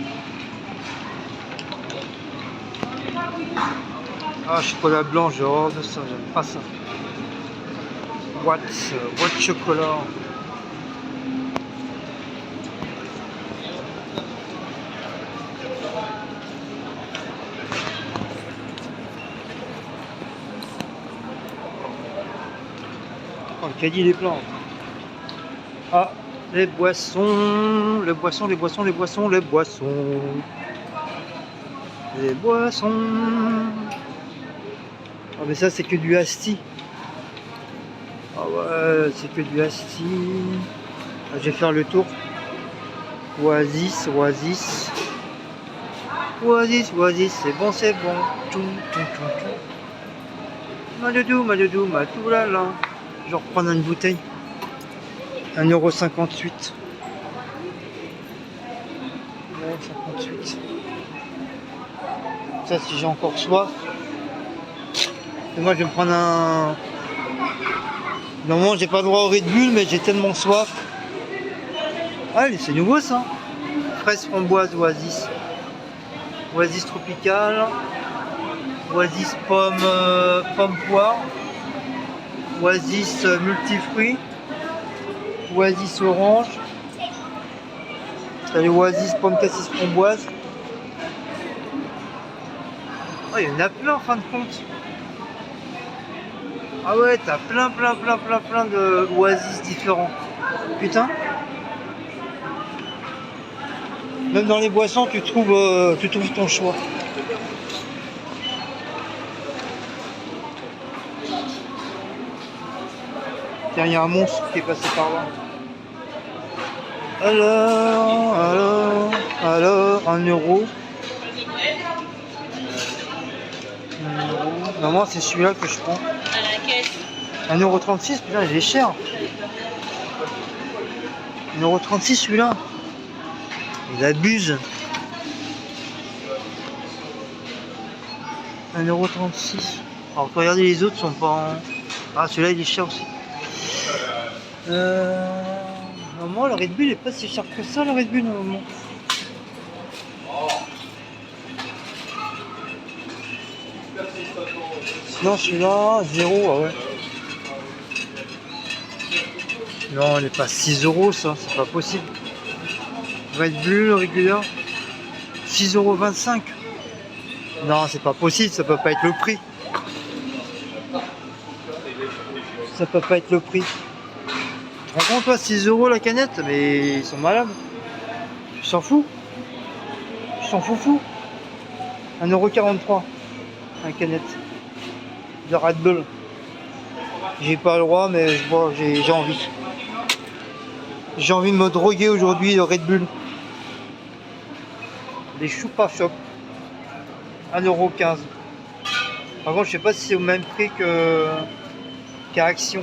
Ah, chocolat blanc, j'ai horreur de ça, j'aime pas ça. What chocolat. Oh, le caddie il est plein. Ah, les boissons, les boissons, les boissons, les boissons, les boissons. Les boissons. Ah, mais ça c'est que du asti. Ah ouais, c'est que du asti. Ah, je vais faire le tour. Oasis, Oasis. Oasis, Oasis, c'est bon, c'est bon. Tout, tout, tout, tout. Madoudou, madoudou, matoulala. Je vais reprendre une bouteille. 1,58 €. 1,58 €. Ça, si j'ai encore soif. Et moi, je vais me prendre un. Normalement, j'ai pas le droit au Red Bull, mais j'ai tellement soif. Ah, c'est nouveau ça. Fraise framboise Oasis. Oasis tropicale. Oasis pomme poire. Oasis multifruits. Oasis orange. T'as les Oasis pomme cassis framboise. Oh, il y en a plein en fin de compte. Ah ouais, t'as plein de Oasis différents. Putain. Même dans les boissons, tu trouves ton choix. Tiens, il y a un monstre qui est passé par là. Alors, 1 €. Normalement, c'est celui-là que je prends. À la caisse. 1,36 €, putain, il est cher. 1,36 € celui-là. Il abuse. 1,36 €. Alors, regardez, les autres sont pas en. Ah, celui-là, il est cher aussi. Normalement, le Red Bull est pas si cher que ça, le Red Bull, normalement. Sinon, celui-là, 0, ah ouais. Non, il est pas 6 € ça, c'est pas possible. Red Bull régulier, 6,25 €. Non, c'est pas possible, ça peut pas être le prix. Ça peut pas être le prix. Tu te rends compte, toi, 6 euros la canette? Mais ils sont malades. Tu s'en fous? Tu s'en fous? 1,43 € la canette de Red Bull. J'ai pas le droit, mais je vois, j'ai envie. J'ai envie de me droguer aujourd'hui de Red Bull. Des Choupa Shop. 1,15 €. Par contre, je sais pas si c'est au même prix qu'à Action.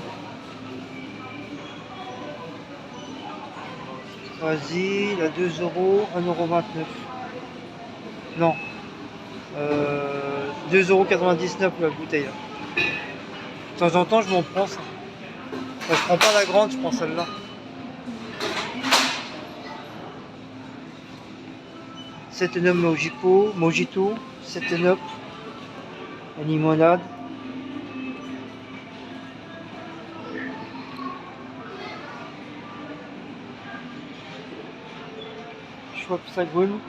Vas-y, il a 2 euros, 1,29 €. Non. 2,99 € la bouteille. De temps en temps, je m'en prends ça. Enfin, je prends pas la grande, je prends celle-là. Seven Up Mojito, 7 Up, la limonade. Schwab Sagoon.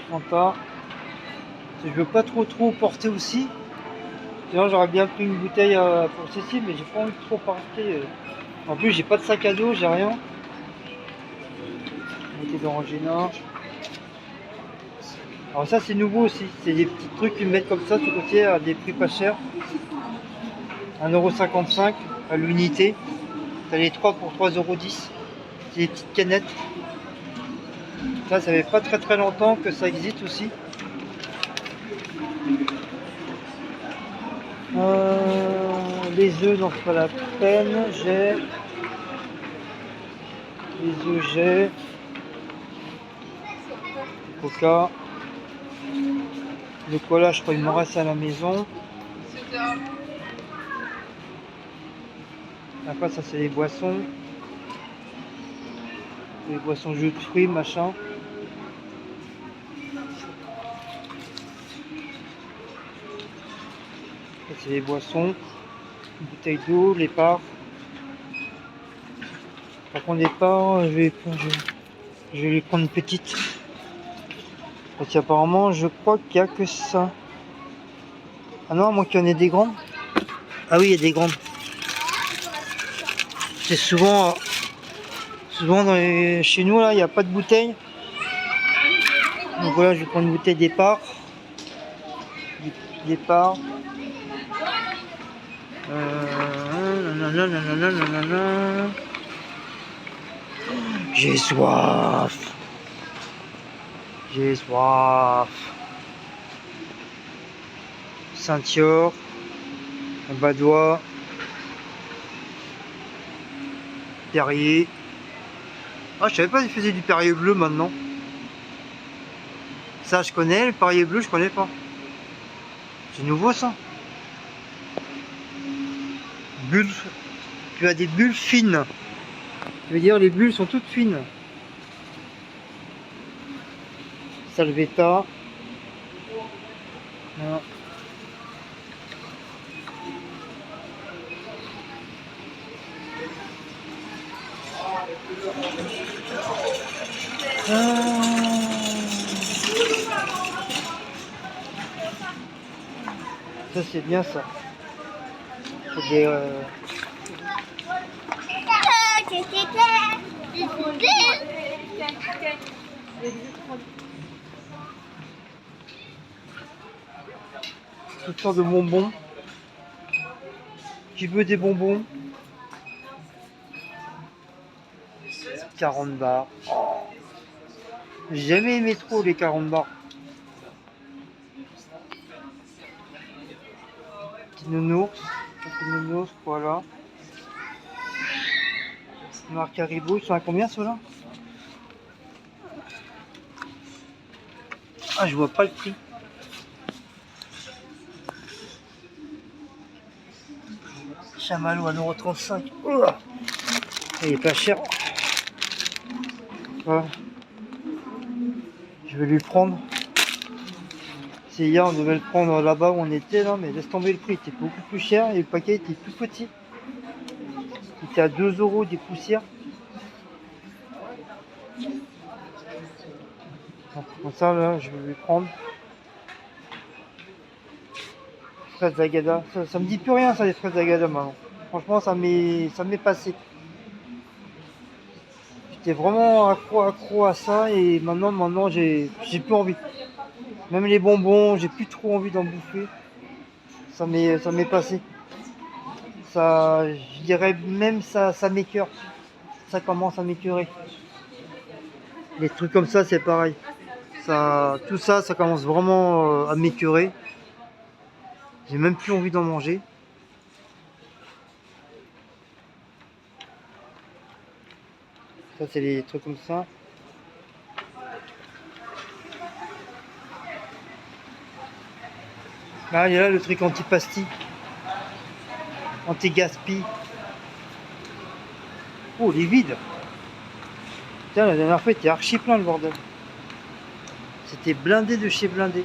Fanta. Je veux pas trop porter aussi. Sinon j'aurais bien pris une bouteille pour ceci, mais j'ai pas envie de trop porter. En plus j'ai pas de sac à dos, j'ai rien. Bouteille d'orangina. Alors ça c'est nouveau aussi, c'est des petits trucs qu'ils mettent comme ça tout côté à des prix pas chers. 1,55 € à l'unité. T'as les 3 pour 3,10 €. C'est des petites canettes. Ça fait pas très longtemps que ça existe aussi. Les œufs, non c'est pas la peine. J'ai les œufs, j'ai Coca. Le cola, je crois qu'il m'en reste à la maison. Après ça c'est les boissons. Les boissons jus de fruits, machin. Ça c'est les boissons. Une bouteille d'eau, les parts. Par contre les parts, je vais les prendre une petite. Parce qu'apparemment je crois qu'il n'y a que ça. Ah non, moi qu'il y en ait des grandes. Ah oui, il y a des grandes. C'est souvent chez nous là, il n'y a pas de bouteille. Donc voilà, je vais prendre une bouteille départ. Départ. J'ai soif. J'ai soif. Saint-Yor. Badois. Perrier. Ah, je savais pas qu'ils faisaient du Perrier bleu maintenant. Ça, je connais. Le Perrier bleu, je connais pas. C'est nouveau ça. Bulles. Tu as des bulles fines. Je veux dire, les bulles sont toutes fines. Salvetta. Voilà. Ça c'est bien ça. C'est des toutes sortes de bonbons. Qui veut des bonbons? 40 bars. Oh. J'ai jamais aimé trop les 40 bars. Petit nounours, voilà. Marque Haribo, ils sont à combien ceux-là? Ah, je vois pas le prix. Chamallow à 1,35 €. Oh, il est pas cher. Voilà. Je vais lui prendre. C'est hier, on devait le prendre là-bas où on était là, mais laisse tomber le prix, il était beaucoup plus cher et le paquet était plus petit. Il était à 2 € des poussières. Donc, comme ça là, je vais lui prendre. fraises d'Agada. Ça me dit plus rien, ça, les fraises d'Agada, maintenant. Franchement, ça m'est passé. J'étais vraiment accro à ça et maintenant j'ai plus envie. Même les bonbons, j'ai plus trop envie d'en bouffer. Ça m'est passé. Ça, je dirais même ça m'écœure. Ça commence à m'écœurer. Les trucs comme ça, c'est pareil. Tout ça, ça commence vraiment à m'écœurer. J'ai même plus envie d'en manger. Ça, c'est les trucs comme ça. Là, il y a là le truc anti-pastille. Anti-gaspi. Oh, il est vide. Putain, la dernière fois, il était archi plein le bordel. C'était blindé de chez blindé.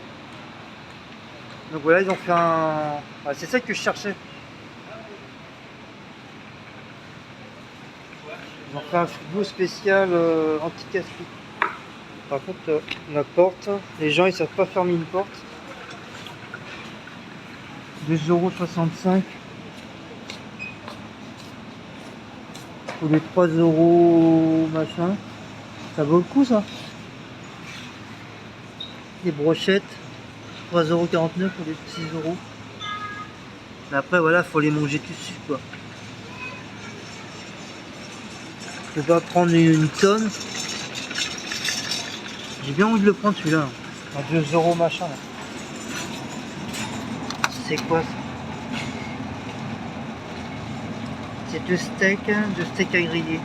Donc voilà, ils ont fait un... Ah, c'est ça que je cherchais. Ils ont fait un frigo spécial anti-gaspi. Par contre, la porte, les gens ils savent pas fermer une porte. 2,65 € pour les 3 € machin. Ça vaut le coup ça. Les brochettes, 3,49 € pour les 6 €. Mais après voilà, faut les manger tout de suite quoi. Je vais pas prendre une tonne. J'ai bien envie de le prendre celui-là. À 2 € machin là. C'est quoi ça? C'est deux steaks à griller.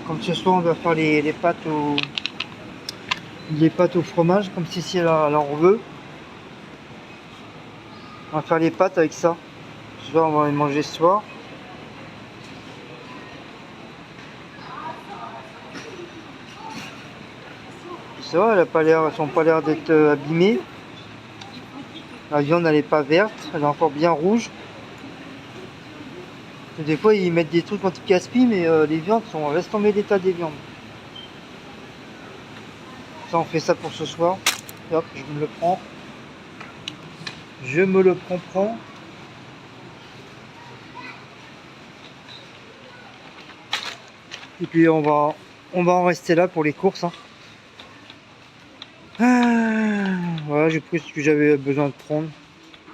Comme ce soir on va faire les pâtes au fromage, comme si elle en veut. On va faire les pâtes avec ça. Ce soir on va les manger ce soir. Ça va, elles sont pas l'air d'être abîmées. La viande elle est pas verte, elle est encore bien rouge. Et des fois ils mettent des trucs anti-gaspi mais les viandes sont... Laisse tomber l'état des viandes. Ça on fait ça pour ce soir. Et hop, je me le prends. Je me le prends. Et puis on va en rester là pour les courses. Hein. Voilà, j'ai pris ce que j'avais besoin de prendre.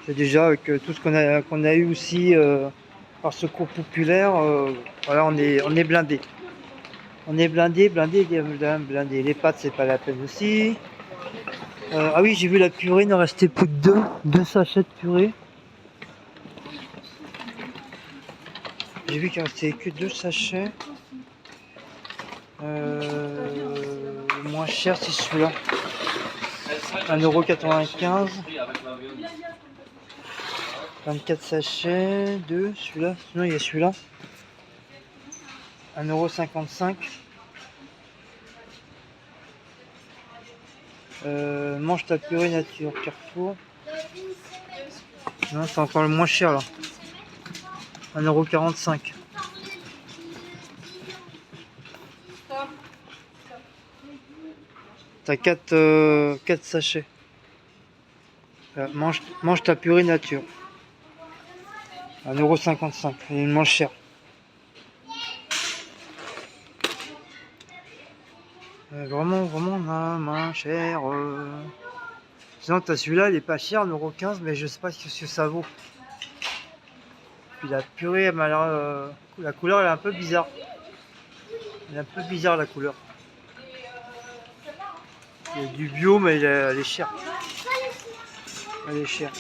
C'est déjà avec tout ce qu'on a eu aussi par secours populaire. Voilà, on est blindé. On est blindé. Les pâtes, c'est pas la peine aussi. Ah oui, j'ai vu la purée, il en restait plus que deux sachets de purée. J'ai vu qu'il ne restait que 2 sachets. Le moins cher, c'est celui-là. 1,95 €. 24 sachets, 2, celui-là. Sinon, il y a celui-là. 1,55 €. Mange ta purée nature, Carrefour. Non, c'est encore le moins cher là. 1,45 €. T'as 4 sachets. Mange ta purée nature. 1,55 €. Il est moins cher. Vraiment moins cher. Sinon, t'as celui-là, il est pas cher, 1,15 €, mais je sais pas ce que ça vaut. Puis la purée, elle m'a l'air, la couleur, elle est un peu bizarre. Elle est un peu bizarre la couleur. Il y a du bio, mais elle est chère. Elle est chère.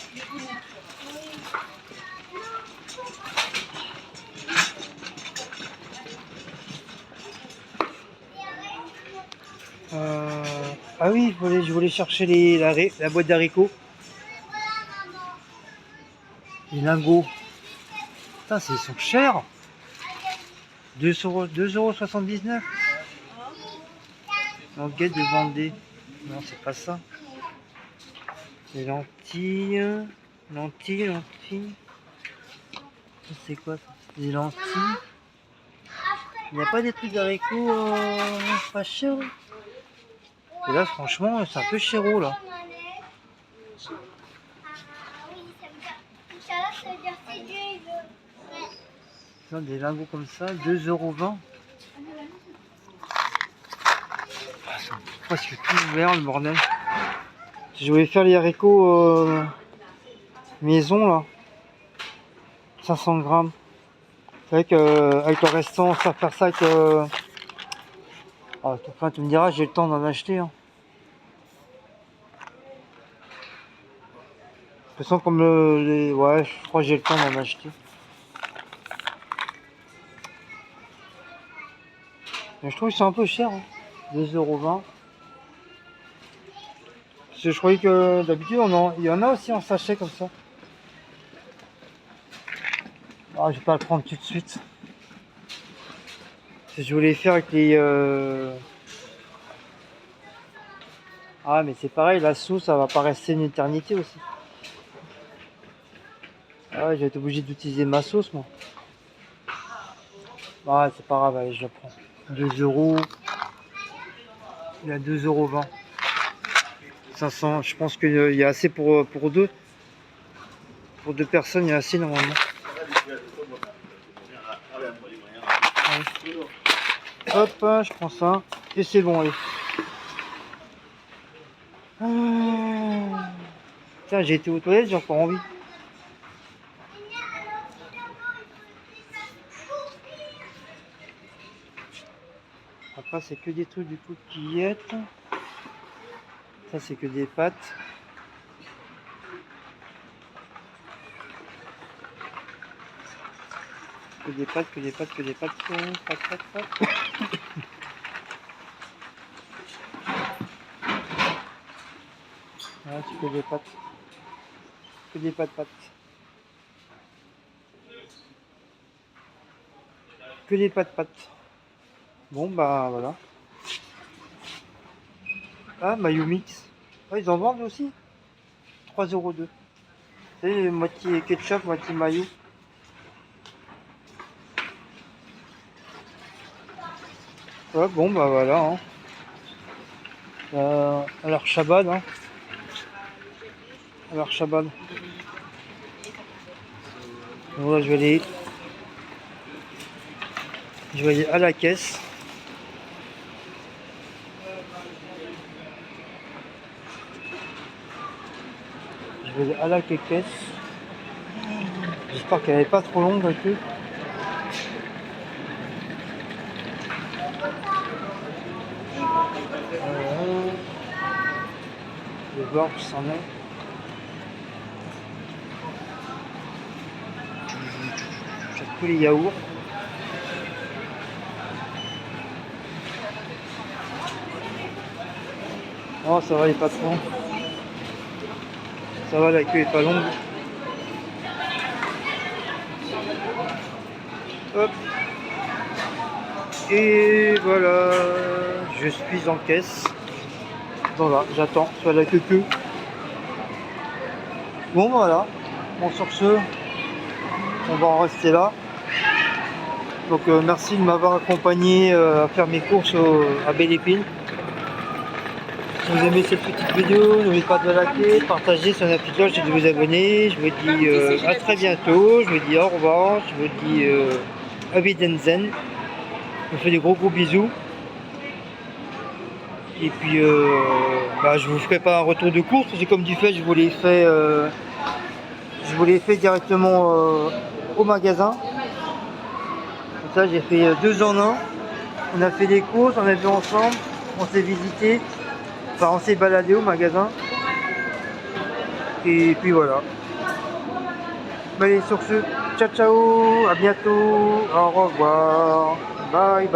Ah oui, je voulais chercher la boîte d'haricots. Les lingots. Putain, ils sont chers. 2,79 €. Languette de Vendée. Non, c'est pas ça. Les lentilles. Lentilles. C'est quoi ça? Des lentilles. Il n'y a pas des trucs d'haricots pas chers. Et là, franchement, c'est un peu chéro là. C'est-à-dire si Dieu il veut. Ouais. Tiens, des lingots comme ça, 2,20 €. Ah, c'est presque tout ouvert le bordel. Je voulais faire les haricots maison là. 500 grammes. C'est vrai qu'avec le restant, ça va faire ça avec. Ah, enfin, tu me diras, j'ai le temps d'en acheter. Hein. De toute façon, comme les. Ouais, je crois que j'ai le temps d'en acheter. Mais je trouve que c'est un peu cher. Hein. 2,20 €. Parce que je croyais que d'habitude, il y en a aussi en sachet comme ça. Ah, je vais pas le prendre tout de suite. Parce que je voulais faire avec les. Ah, mais c'est pareil, la sauce, ça va pas rester une éternité aussi. Ah ouais, j'ai été obligé d'utiliser ma sauce, moi. Ah, c'est pas grave, allez, je la prends. 2 €. Il y a 2,20 €. 500, je pense qu'il y a assez pour deux. Pour deux personnes, il y a assez normalement. Allez. Hop, je prends ça. Et c'est bon, allez. Ah. Tiens, j'ai été aux toilettes, j'ai encore envie. Après, c'est que des trucs du coup qui jettent. Ça, c'est que des pâtes. Que des pâtes, que des pâtes, que des pâtes. Pâtes. Voilà, c'est que des pâtes. Que des pâtes. Que des pâtes. Bon, bah voilà. Ah, mayo mix. Ah, ils en vendent aussi. 3,2 €. C'est moitié ketchup, moitié mayo. Ouais, bon, bah voilà. Hein. Alors, Shabbat. Hein. Alors, Shabbat. Voilà, je vais aller à la caisse. Je vais aller à la caisse. J'espère qu'elle n'est pas trop longue non plus. Je vais voir où ça en est. J'ai tous les yaourts. Oh, ça va, il est pas trop. Ça va, la queue est pas longue. Hop. Et voilà, je suis en caisse. Voilà, j'attends sur la queue. Bon, voilà. Bon, sur ce, on va en rester là. Donc, merci de m'avoir accompagné à faire mes courses à Belle Épine. Si vous aimez cette petite vidéo, n'oubliez pas de liker, partager sur la petite cloche et de vous abonner. Je vous dis à très bientôt. Je vous dis au revoir. Je vous dis à Wiedersehen. Je vous fais des gros bisous. Et puis je vous ferai pas un retour de course, parce que comme du fait je vous l'ai fait directement au magasin. Comme ça j'ai fait 2 en 1. On a fait des courses, on a vu ensemble, on s'est visité, enfin on s'est baladé au magasin. Et puis voilà. Allez, sur ce, ciao, à bientôt, au revoir, bye.